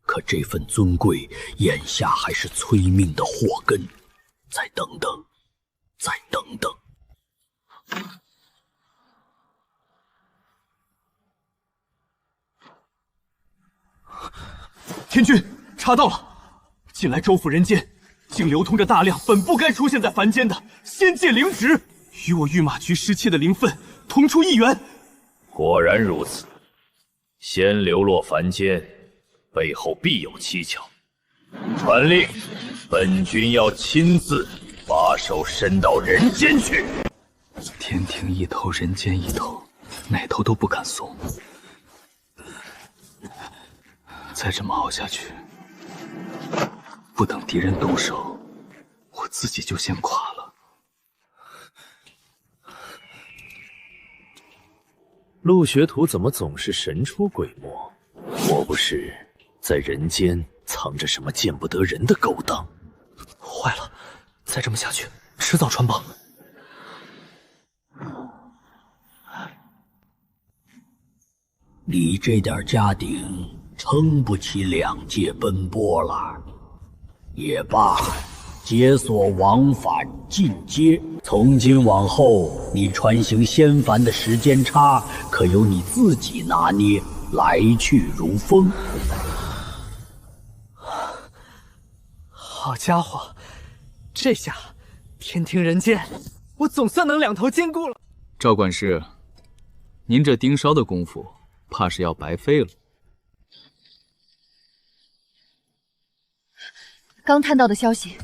可这份尊贵，眼下还是催命的祸根。再等等，再等等。天君，查到了，近来州府人间竟流通着大量本不该出现在凡间的仙界灵植，与我御马区失窃的灵分同出一源。果然如此，仙流落凡间，背后必有蹊跷。传令，本君要亲自把手伸到人间去。天庭一头，人间一头，哪头都不敢松。再这么熬下去，不等敌人动手，我自己就先垮了。陆学徒怎么总是神出鬼没？莫不是在人间藏着什么见不得人的勾当？坏了，再这么下去，迟早穿帮。你这点家底撑不起2界奔波了。也罢，解锁往返进阶，从今往后，你穿行仙凡的时间差，可由你自己拿捏，来去如风。好家伙，这下天庭人间，我总算能2头兼顾了。赵管事，您这盯梢的功夫，怕是要白费了。刚探到的消息，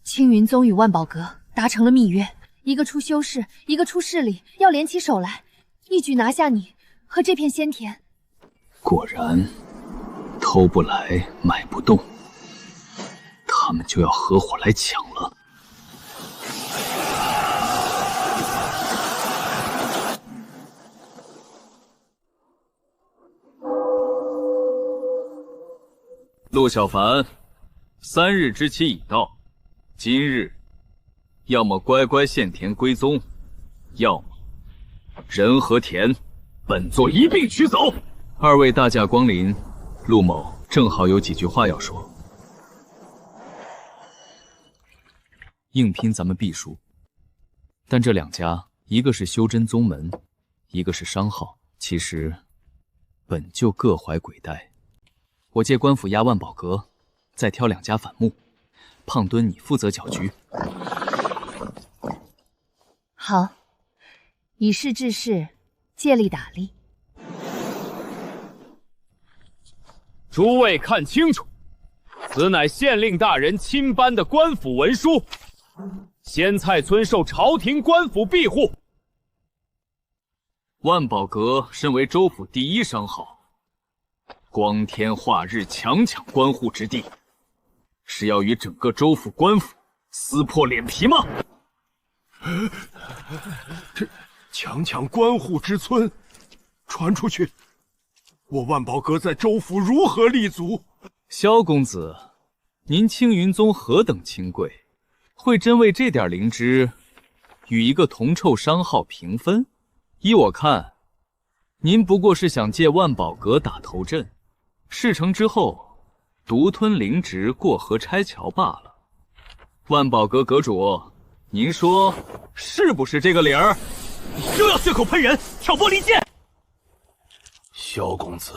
青云宗与万宝阁达成了密约，一个出修士，一个出势力，要联起手来，一举拿下你和这片仙田。果然，偷不来，买不动，他们就要合伙来抢了。陆小凡，3日之期已到，今日要么乖乖献田归宗，要么人和田本座一并取走。2位大驾光临，陆某正好有几句话要说。硬拼咱们必输，但这2家，一个是修真宗门，一个是商号，其实本就各怀鬼胎。我借官府压万宝阁，再挑2家反目。胖墩，你负责搅局。好，以势制势，借力打力。诸位看清楚，此乃县令大人亲颁的官府文书，仙菜村受朝廷官府庇护。万宝阁身为州府第1商号，光天化日强抢官户之地，是要与整个州府官府撕破脸皮吗？这强抢官户之村，传出去，我万宝阁在州府如何立足？萧公子，您青云宗何等清贵，会真为这点灵芝与一个铜臭商号平分？依我看，您不过是想借万宝阁打头阵，事成之后独吞灵植过河拆桥罢了。万宝阁阁主，您说是不是这个理儿？又要血口喷人，挑拨离间。萧公子，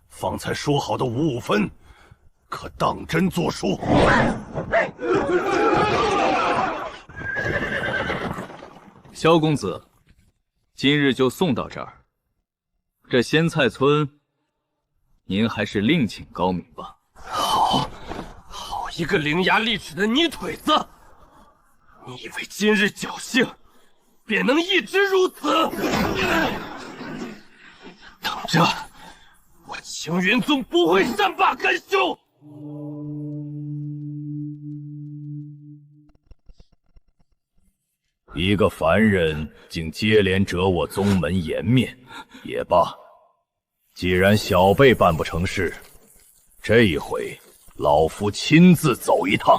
方才说好的55分，可当真作数？萧公子，今日就送到这儿。这仙菜村，您还是另请高明吧。好一个伶牙俐齿的泥腿子！你以为今日侥幸，便能一直如此？等着，我青云宗不会善罢甘休！一个凡人竟接连折我宗门颜面，也罢。既然小辈办不成事，这一回老夫亲自走一趟。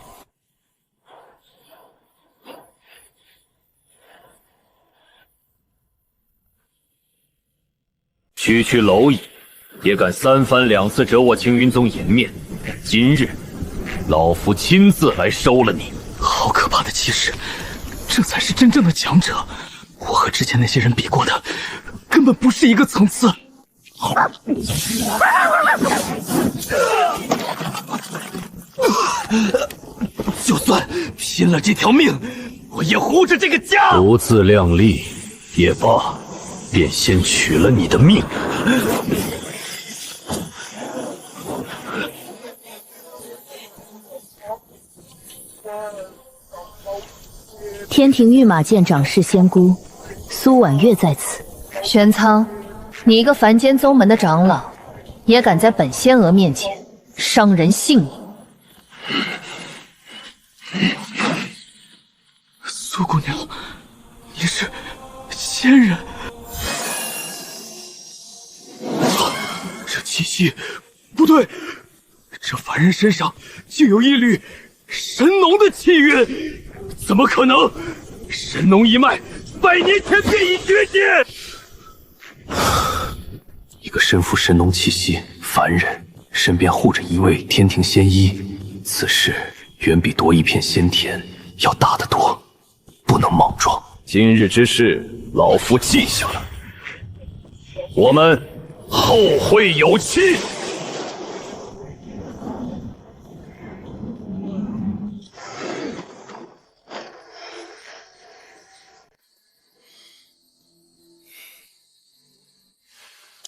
区区蝼蚁，也敢3番2次折我青云宗颜面，今日老夫亲自来收了你。好可怕的气势！这才是真正的强者，我和之前那些人比过的，根本不是一个层次。就算拼了这条命，我也护着这个家。不自量力也罢，便先取了你的命。天庭御马监掌事仙姑苏婉月在此。玄苍，你一个凡间宗门的长老，也敢在本仙娥面前伤人性命？苏姑娘，你是仙人？气息，不对，这凡人身上竟有一缕神农的气韵，怎么可能？神农一脉100年前便已绝迹。一个身负神农气息凡人，身边护着一位天庭仙医，此事远比夺一片仙田要大得多，不能莽撞。今日之事，老夫记下了，我们后会有期。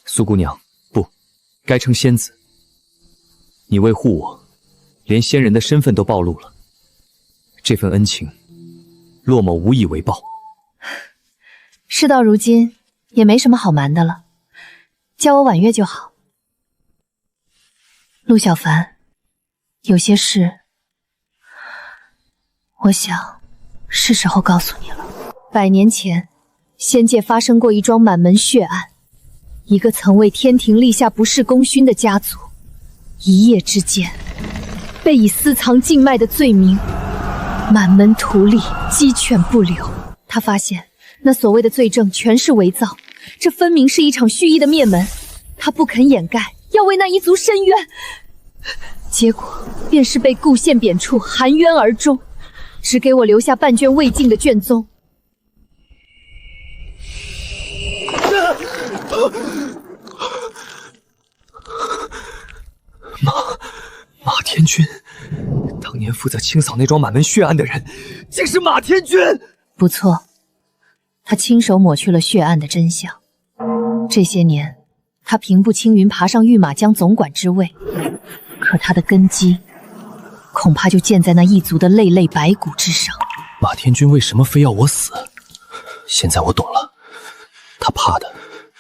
苏姑娘，不，该称仙子。你为护我，连仙人的身份都暴露了，这份恩情，洛某无以为报。事到如今，也没什么好瞒的了，叫我婉月就好。陆小凡，有些事，我想是时候告诉你了。100年前，仙界发生过一桩满门血案。一个曾为天庭立下不世功勋的家族，一夜之间被以私藏禁脉的罪名，满门屠戮，鸡犬不留。他发现那所谓的罪证全是伪造，这分明是一场蓄意的灭门。他不肯掩盖，要为那一族伸冤，结果便是被顾县贬黜，含冤而终，只给我留下半卷未尽的卷宗。马天君，当年负责清扫那桩满门血案的人，竟是马天君。不错，他亲手抹去了血案的真相。这些年，他平步青云，爬上御马江总管之位，可他的根基恐怕就建在那一族的累累白骨之上。马天君为什么非要我死？现在我懂了，他怕的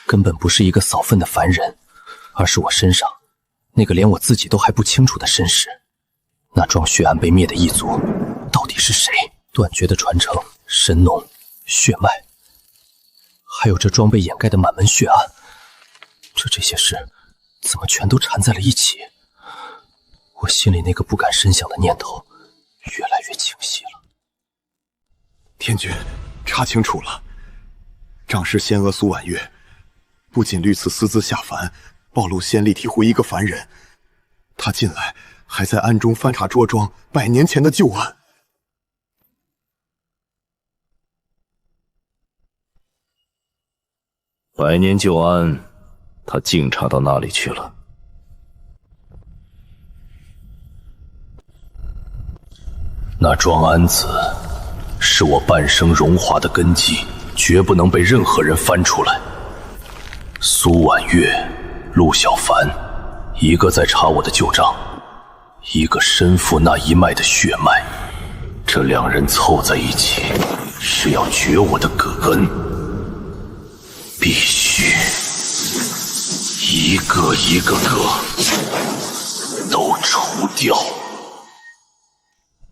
根本不是一个扫粪的凡人，而是我身上那个连我自己都还不清楚的身世。那桩血案被灭的一族到底是谁？断绝的传承、神农、血脉，还有这桩被掩盖的满门血案，这些事怎么全都缠在了一起？我心里那个不敢深想的念头越来越清晰了。天君，查清楚了，仗势仙娥苏婉月不仅屡次私自下凡，暴露仙力醍醐一个凡人，他近来还在暗中翻查捉庄100年前的旧案。100年旧案，他竟查到哪里去了？那桩案子是我半生荣华的根基，绝不能被任何人翻出来。苏婉月、陆小凡，一个在查我的旧账，一个身负那一脉的血脉，这两人凑在一起，是要绝我的葛根，必须一个一个都除掉。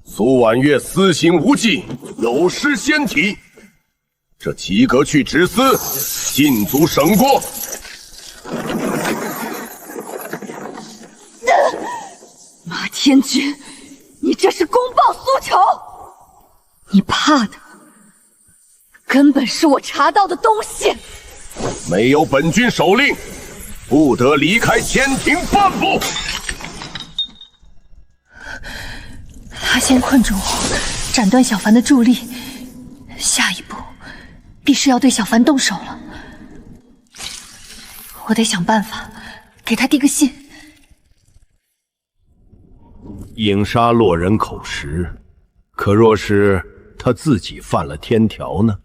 苏婉月私行无忌，有失仙体，这即刻去止私，禁足省过。马天君，你这是公报私仇！你怕的根本是我查到的东西。没有本君手令，不得离开天庭半步。他先困住我，斩断小凡的助力，下一步必是要对小凡动手了。我得想办法给他递个信。影杀落人口实，可若是他自己犯了天条呢？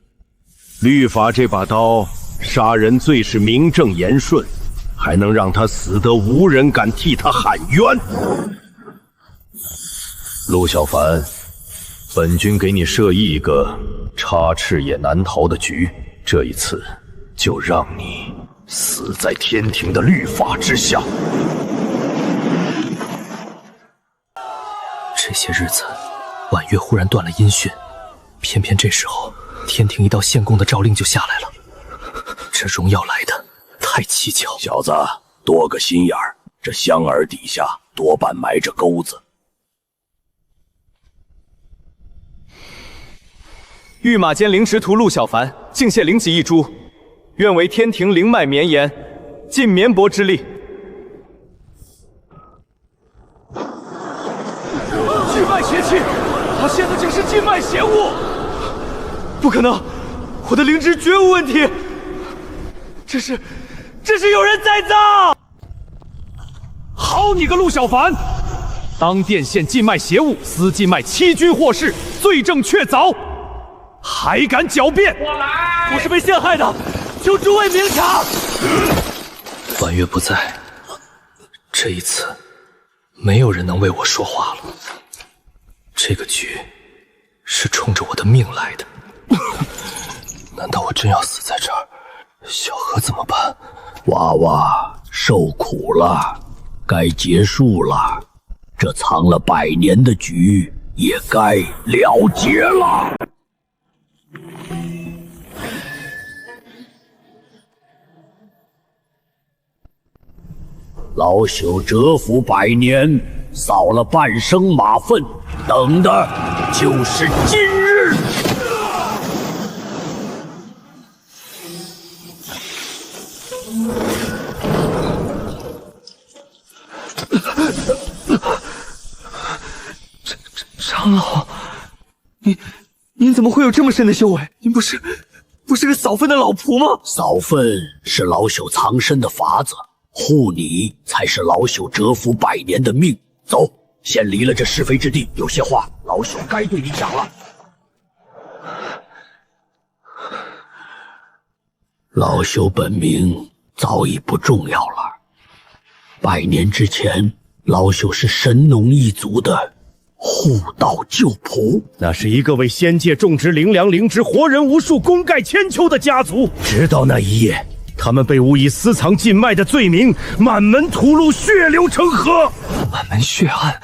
律法这把刀，杀人罪是名正言顺，还能让他死得无人敢替他喊冤。陆小凡，本君给你设一个插翅也难逃的局，这一次就让你死在天庭的律法之下。这些日子，婉月忽然断了音讯，偏偏这时候，天庭一道献贡的诏令就下来了。这荣耀来的太蹊跷。小子，多个心眼儿，这香饵底下多半埋着钩子。御马监灵职徒陆小凡敬献灵脊一株，愿为天庭灵脉绵延，尽绵薄之力。禁脉邪气，他现在竟是禁脉邪物！不可能，我的灵芝绝无问题。这是有人栽赃！好你个陆小凡，当殿陷禁脉邪物，私禁脉欺君祸世，罪证确凿，还敢狡辩！我是被陷害的，求诸位明察。婉月不在，这一次没有人能为我说话了。这个局是冲着我的命来的，难道我真要死在这儿？小何怎么办？娃娃受苦了，该结束了。这藏了100年的局也该了结了。老朽蛰伏100年，扫了半生马粪，等的就是今日。长老，您怎么会有这么深的修为？您不是个扫粪的老仆吗？扫粪是老朽藏身的法子，护你才是老朽蛰伏100年的命。走，先离了这是非之地。有些话老朽该对你讲了。老朽本名早已不重要了。100年之前，老朽是神农一族的护道旧仆，那是一个为仙界种植灵粮灵芝活人无数、功盖千秋的家族。直到那一夜，他们被诬以私藏禁脉的罪名，满门屠戮，血流成河。满门血案，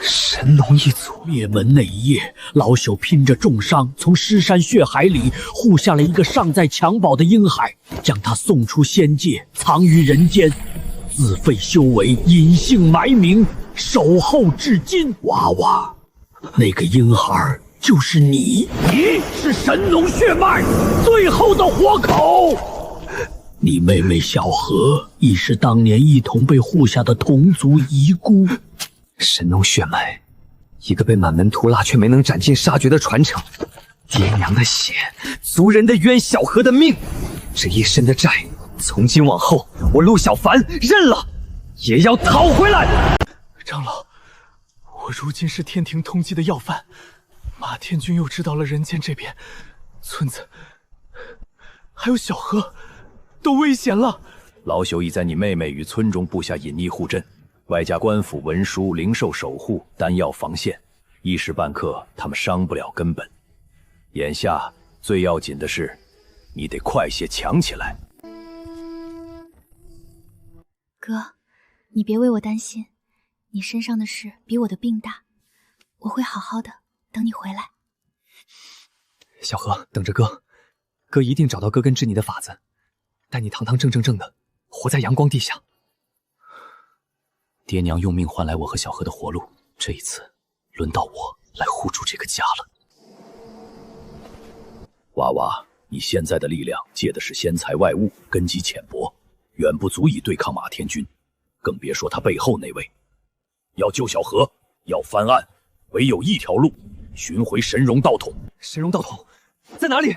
神农一族灭门那一夜，老朽拼着重伤，从尸山血海里护下了一个尚在襁褓的婴孩，将他送出仙界，藏于人间，自废修为，隐姓埋名，守候至今。娃娃，那个婴孩就是你，你是神农血脉最后的活口。你妹妹小何亦是当年一同被护下的同族遗孤。神农血脉，一个被满门屠剌却没能斩尽杀绝的传承，爹娘的血，族人的冤，小何的命，这一身的债，从今往后我陆小凡认了，也要讨回来。长老，我如今是天庭通缉的要犯，马天君又知道了人间这边，村子还有小何都危险了。老朽已在你妹妹与村中布下隐匿护阵，外加官府文书、灵兽守护、丹药防线，一时半刻他们伤不了根本。眼下最要紧的是，你得快些强起来。哥，你别为我担心，你身上的事比我的病大，我会好好的，等你回来。小何，等着哥，哥一定找到哥根治你的法子，带你堂堂正正的活在阳光地下。爹娘用命换来我和小何的活路，这一次轮到我来护住这个家了。娃娃，你现在的力量借的是仙材外物，根基浅薄，远不足以对抗马天君，更别说他背后那位。要救小何，要翻案，唯有一条路，寻回神荣道统。神荣道统在哪里？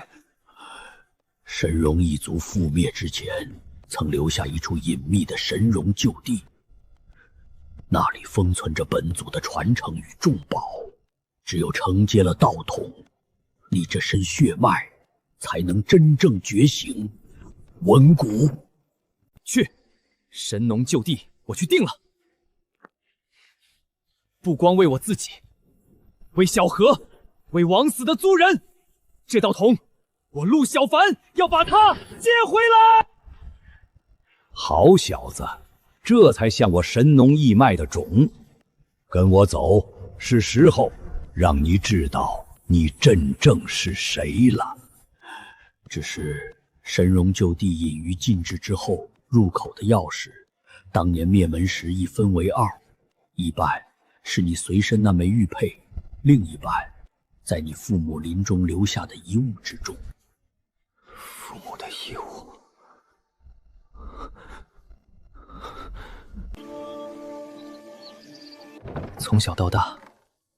神荣一族覆灭之前，曾留下一处隐秘的神荣旧地，那里封存着本族的传承与重宝，只有承接了道统，你这身血脉才能真正觉醒，稳固。去，神农就地，我去定了。不光为我自己，为小何，为枉死的族人，这道统，我陆小凡要把他接回来。好小子，这才像我神农义脉的种。跟我走，是时候让你知道你真正是谁了。只是神荣就地隐于禁制之后，入口的钥匙当年灭门时一分为二，一半是你随身那枚玉佩，另一半在你父母临终留下的遗物之中。父母的遗物。从小到大，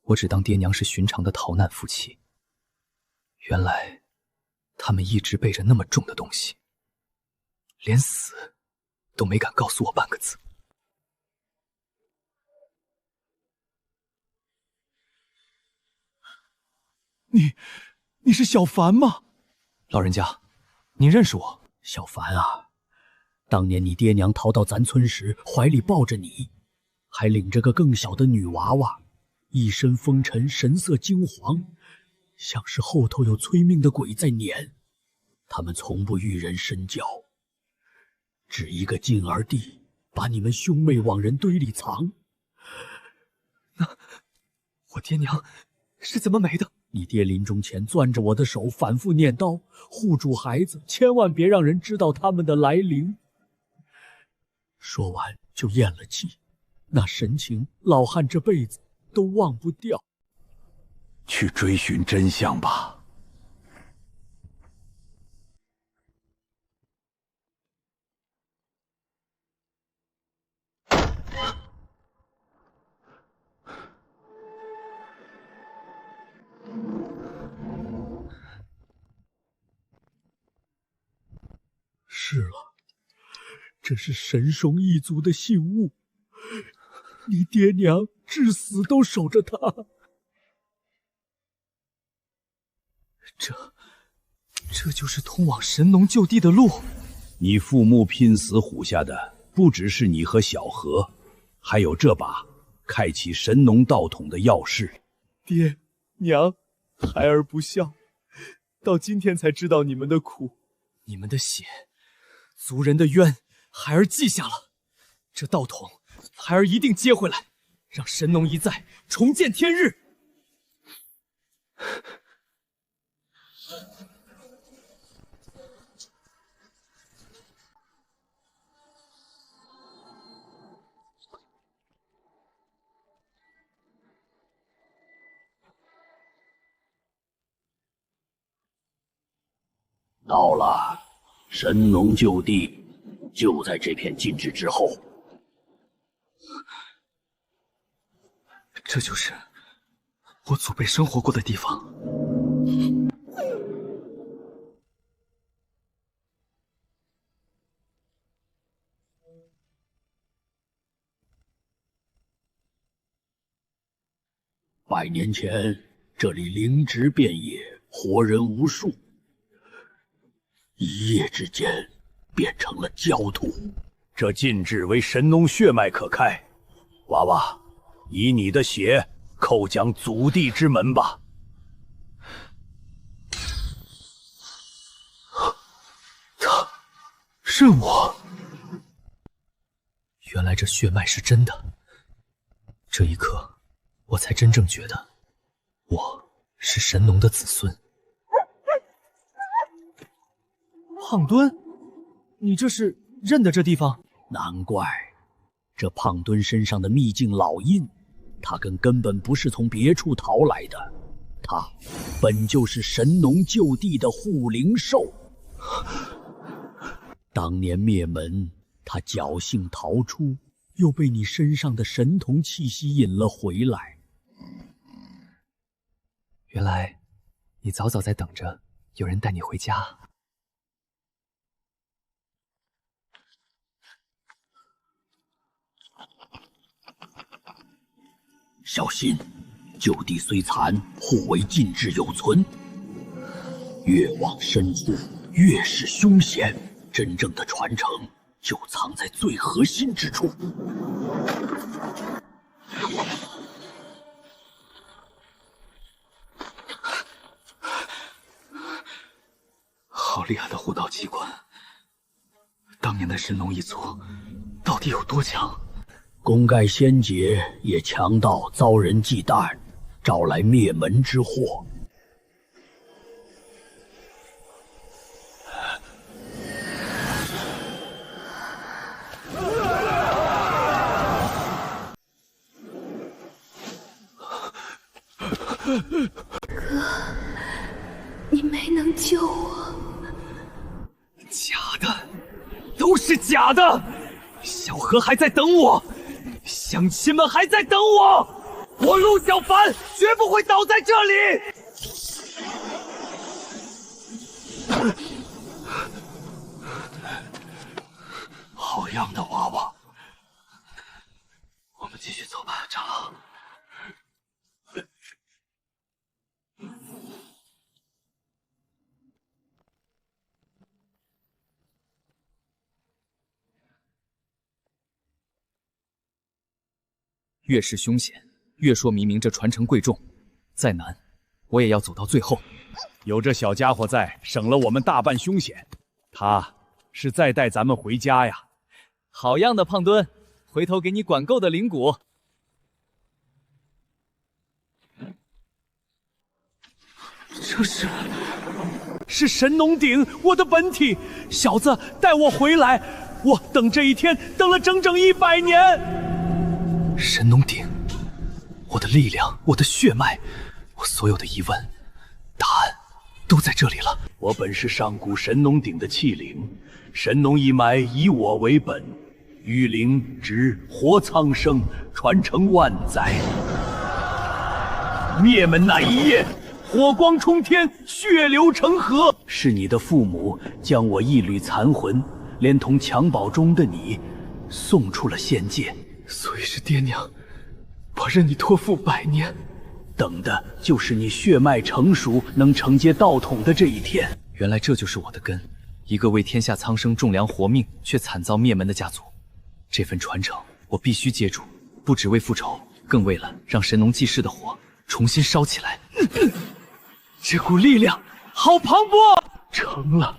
我只当爹娘是寻常的逃难夫妻，原来他们一直背着那么重的东西，连死都没敢告诉我半个字。你是小凡吗？老人家，您认识我？小凡啊，当年你爹娘逃到咱村时，怀里抱着你，还领着个更小的女娃娃，一身风尘，神色惊惶，像是后头有催命的鬼在撵。他们从不与人深交，只一个劲儿地把你们兄妹往人堆里藏。那我爹娘是怎么没的？你爹临终前攥着我的手，反复念叨，护住孩子，千万别让人知道他们的来临。说完就咽了气，那神情老汉这辈子都忘不掉。去追寻真相吧。是了，这是神龙一族的信物，你爹娘至死都守着它。这就是通往神农就地的路。你父母拼死唬下的不只是你和小何，还有这把开启神农道统的钥匙。爹娘，孩儿不孝，到今天才知道你们的苦，你们的血，族人的冤，孩儿记下了。这道统，孩儿一定接回来，让神农一再，重见天日。到了，神农就地就在这片禁制之后。这就是我祖辈生活过的地方。100年前，这里灵植遍野，活人无数。一夜之间，变成了焦土。这禁制为神农血脉可开，娃娃，以你的血叩将祖地之门吧。他认我，原来这血脉是真的。这一刻，我才真正觉得，我是神农的子孙。胖墩，你这是认得这地方？难怪，这胖墩身上的秘境烙印，他根本不是从别处逃来的，他本就是神农就地的护灵兽。当年灭门，他侥幸逃出，又被你身上的神童气息引了回来。原来，你早早在等着有人带你回家。小心，就地虽残，互为禁制有存。越往深处，越是凶险。真正的传承，就藏在最核心之处。好厉害的护道机关！当年的神农一族到底有多强？功盖仙劫也强到遭人忌惮，招来灭门之祸。哥，你没能救我。假的，都是假的！小何还在等我，乡亲们还在等我，我陆小凡绝不会倒在这里！好样的，娃娃！我们继续走吧，长老。越是凶险，越说明这传承贵重。再难，我也要走到最后。有这小家伙在，省了我们大半凶险。他是在带咱们回家呀。好样的，胖墩！回头给你管够的灵骨。这是神农鼎，我的本体。小子，带我回来！我等这一天等了整整100年。神农鼎，我的力量，我的血脉，我所有的疑问，答案都在这里了。我本是上古神农鼎的器灵，神农一脉以我为本，育灵直活苍生，传承万载。灭门那一夜，火光冲天，血流成河，是你的父母将我一缕残魂，连同襁褓中的你，送出了仙界。所以是爹娘把任你托付100年，等的就是你血脉成熟，能承接道统的这一天。原来这就是我的根，一个为天下苍生种粮活命，却惨遭灭门的家族。这份传承我必须接住，不只为复仇，更为了让神农济世的火重新烧起来。这股力量好磅礴！成了，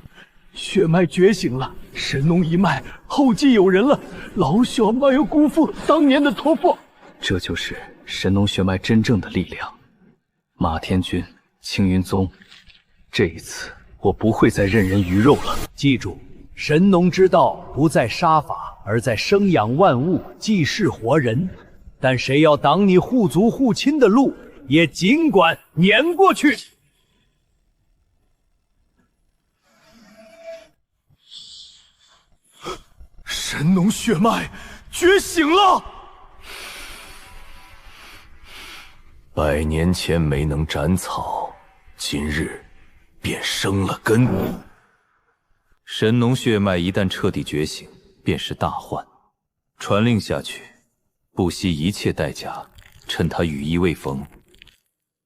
血脉觉醒了，神农一脉后继有人了。老小没有辜负当年的托付。这就是神农血脉真正的力量。马天君、青云宗，这一次我不会再任人鱼肉了。记住，神农之道不在杀伐，而在生养万物，济世活人。但谁要挡你护族护亲的路，也尽管撵过去。神农血脉觉醒了！100年前没能斩草，今日便生了根。神农血脉一旦彻底觉醒，便是大患。传令下去，不惜一切代价，趁他羽翼未丰，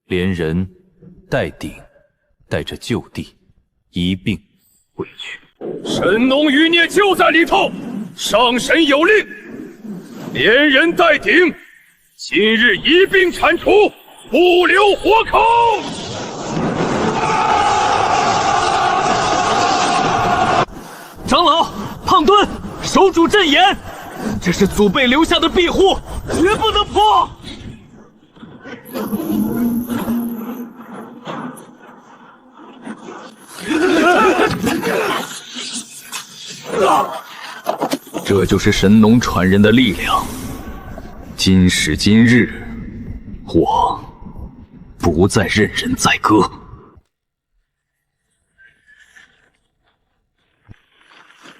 连人带鼎，带着就地一并回去。神农余孽就在里头，上神有令，连人带鼎，今日一并铲除，不留活口。长老，胖墩，守主阵言，这是祖辈留下的庇护，绝不能破。这就是神农传人的力量。今时今日，我不再任人宰割。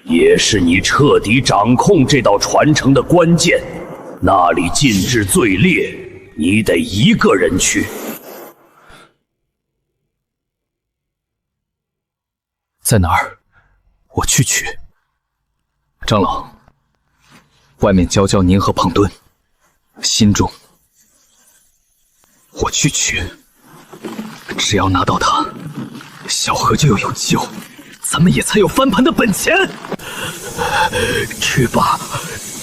也是你彻底掌控这道传承的关键。那里禁制最烈，你得一个人去。在哪儿？我去取。长老，外面教教您和胖墩，心中我去取。只要拿到它，小何就有救，咱们也才有翻盘的本钱。去吧，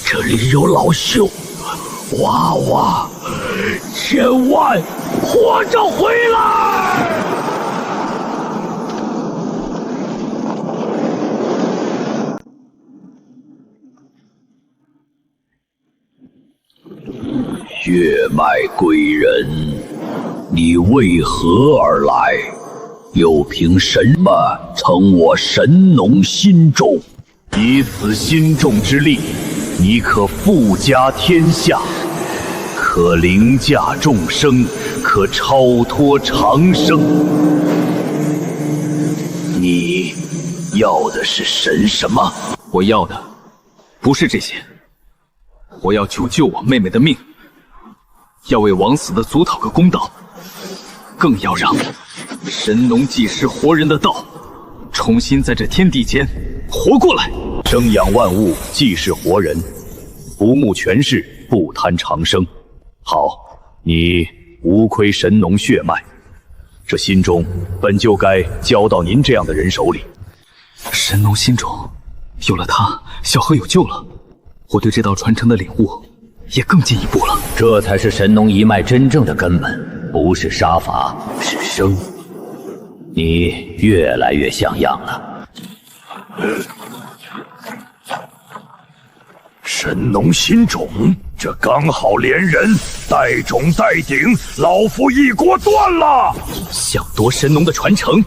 这里有老朽，娃娃，千万活着回来！血脉贵人，你为何而来？又凭什么称我神农心中？以此心中之力，你可富家天下，可凌驾众生，可超脱长生。你要的是神什么？我要的不是这些，我要救我妹妹的命，要为枉死的族讨个公道，更要让神农祭祀活人的道重新在这天地间活过来。生养万物，祭祀活人，不慕权势，不贪长生。好，你无亏神农血脉，这心中本就该交到您这样的人手里。神农心中有了他，小何有救了，我对这道传承的领悟也更进一步了。这才是神农一脉真正的根本，不是杀伐，是生。你越来越像样了。神农心种，这刚好连人，带种带顶，老夫一锅端了。想夺神农的传承，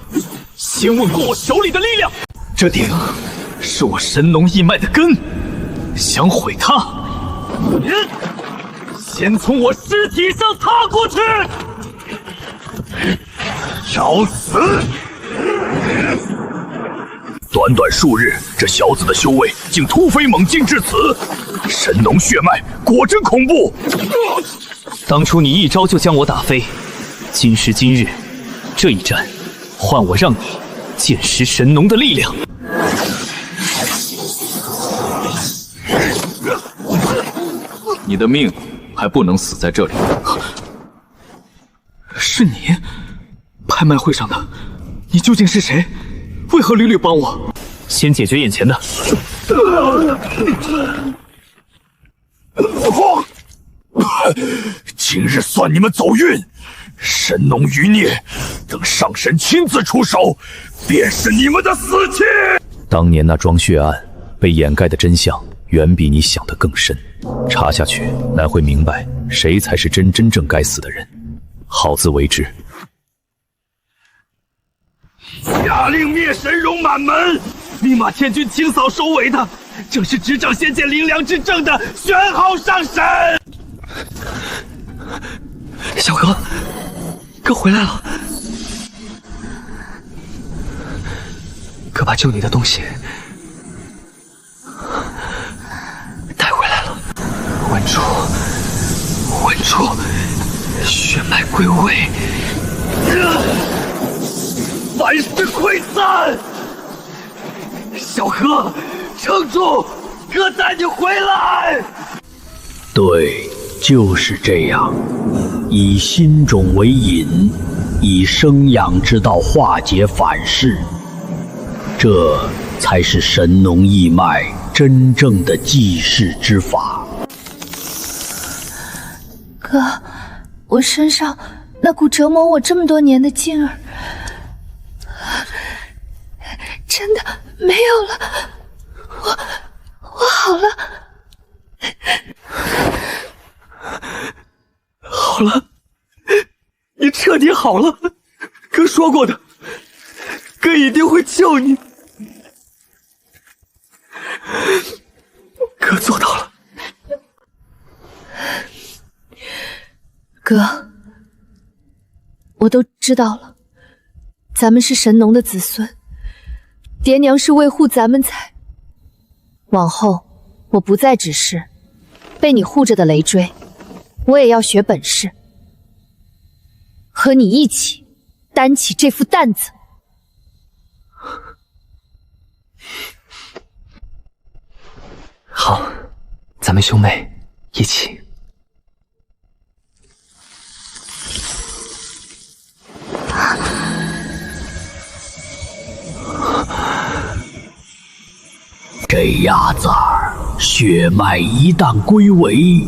先问过我手里的力量。这顶是我神农一脉的根，想毁它，先从我尸体上踏过去。找死！短短数日，这小子的修为竟突飞猛进至此，神农血脉果真恐怖。当初你一招就将我打飞，今时今日，这一战，换我让你见识神农的力量。你的命还不能死在这里。是你？拍卖会上的，你究竟是谁？为何屡屡帮我？先解决眼前的。今日算你们走运，神农余孽，等上神亲自出手，便是你们的死期。当年那桩血案被掩盖的真相，远比你想的更深。查下去，乃会明白谁才是真正该死的人。好自为之。下令灭神戎满门，立马千军清扫首尾的，正是执掌仙界灵粮之政的玄昊上神。小哥，哥回来了。哥把救你的东西带回来了，稳住，稳住，血脉归位。凡事溃散，小何，撑住，哥带你回来。对，就是这样，以心种为引，以生养之道化解反噬，这才是神农一脉真正的济世之法。哥，我身上那股折磨我这么多年的劲儿，真的没有了，我好了，好了，你彻底好了，哥说过的，哥一定会救你，哥做到了。哥，我都知道了，咱们是神农的子孙，爹娘是为护咱们才……往后我不再只是被你护着的累赘，我也要学本事，和你一起担起这副担子。好，咱们兄妹一起。这鸭子儿血脉一旦归位，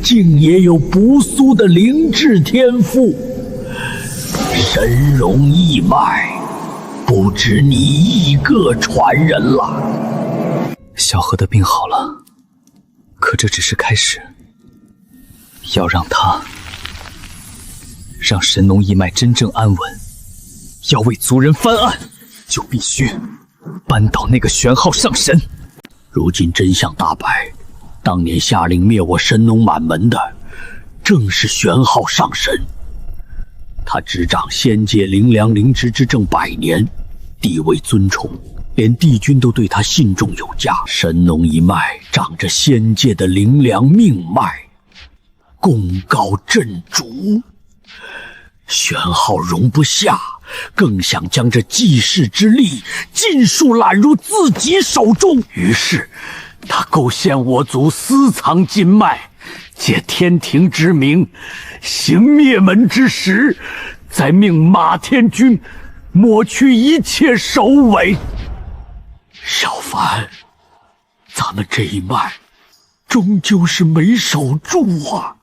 竟也有不俗的灵智天赋。神戎一脉，不止你一个传人了。小何的病好了，可这只是开始。要让神农一脉真正安稳，要为族人翻案，就必须扳倒那个玄昊上神。如今真相大白，当年下令灭我神农满门的，正是玄昊上神。他执掌仙界灵良灵芝之政100年，地位尊崇，连帝君都对他信重有加。神农一脉长着仙界的灵良命脉，功高震主。玄浩容不下，更想将这济世之力尽数揽入自己手中。于是，他构陷我族私藏金脉，借天庭之名，行灭门之实，再命马天君抹去一切首尾。小凡，咱们这一脉终究是没守住啊！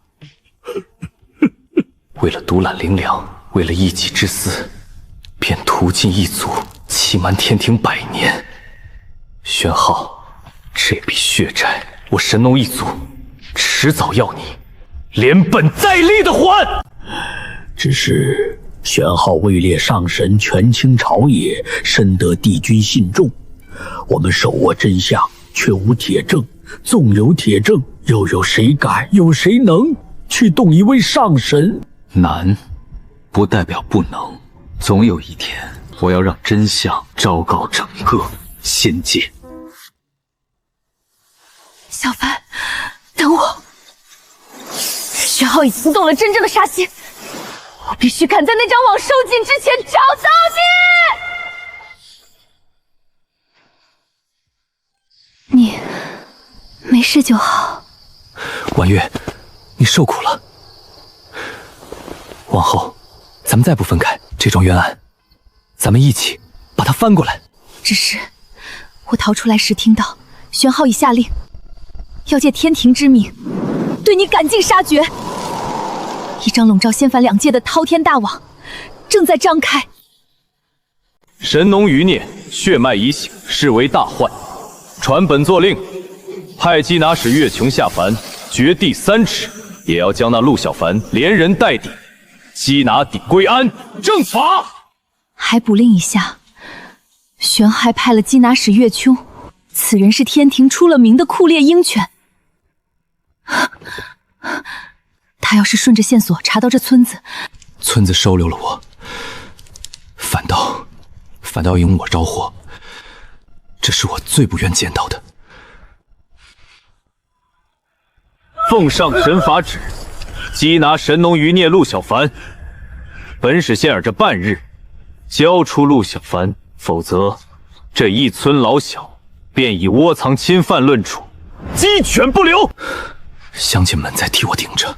为了独揽灵粮，为了一己之私，便屠尽一族，欺瞒天庭100年。玄浩，这笔血债，我神农一族迟早要你连本带利的还。只是玄浩位列上神，权倾朝野，深得帝君信重。我们手握真相，却无铁证。纵有铁证，又有谁敢，有谁能去动一位上神？难，不代表不能。总有一天，我要让真相昭告整个仙界。小凡，等我！玄浩已经动了真正的杀心，我必须赶在那张网收紧之前找到你。你没事就好。婉月，你受苦了。往后，咱们再不分开，这桩冤案，咱们一起把它翻过来。只是我逃出来时听到玄浩已下令，要借天庭之名对你赶尽杀绝。一张笼罩仙凡2界的滔天大网正在张开。神农余孽血脉已醒，视为大患。传本作令，派缉拿使月琼下凡，掘地3尺，也要将那陆小凡连人带抵，缉拿抵归安，正法。还补令一下，玄还派了缉拿使月琼，此人是天庭出了名的酷猎鹰犬。他要是顺着线索查到这村子，村子收留了我，反倒引我招祸，这是我最不愿见到的。奉上神法旨，缉拿神农余孽陆小凡。本使限尔这半日，交出陆小凡，否则这一村老小便以窝藏侵犯论处，鸡犬不留。乡亲们在替我顶着，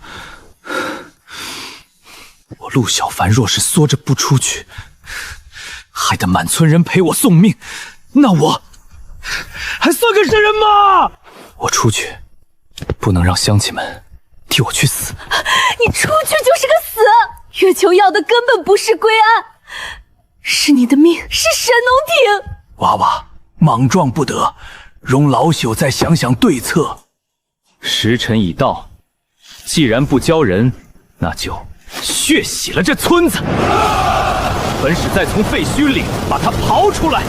我陆小凡若是缩着不出去，害得满村人陪我送命，那我还算个神人吗？我出去，不能让乡亲们替我去死。你出去就是个死！月球要的根本不是归安，是你的命，是神农鼎。娃娃，莽撞不得，容老朽再想想对策。时辰已到，既然不交人，那就血洗了这村子。本使再从废墟里把他刨出来，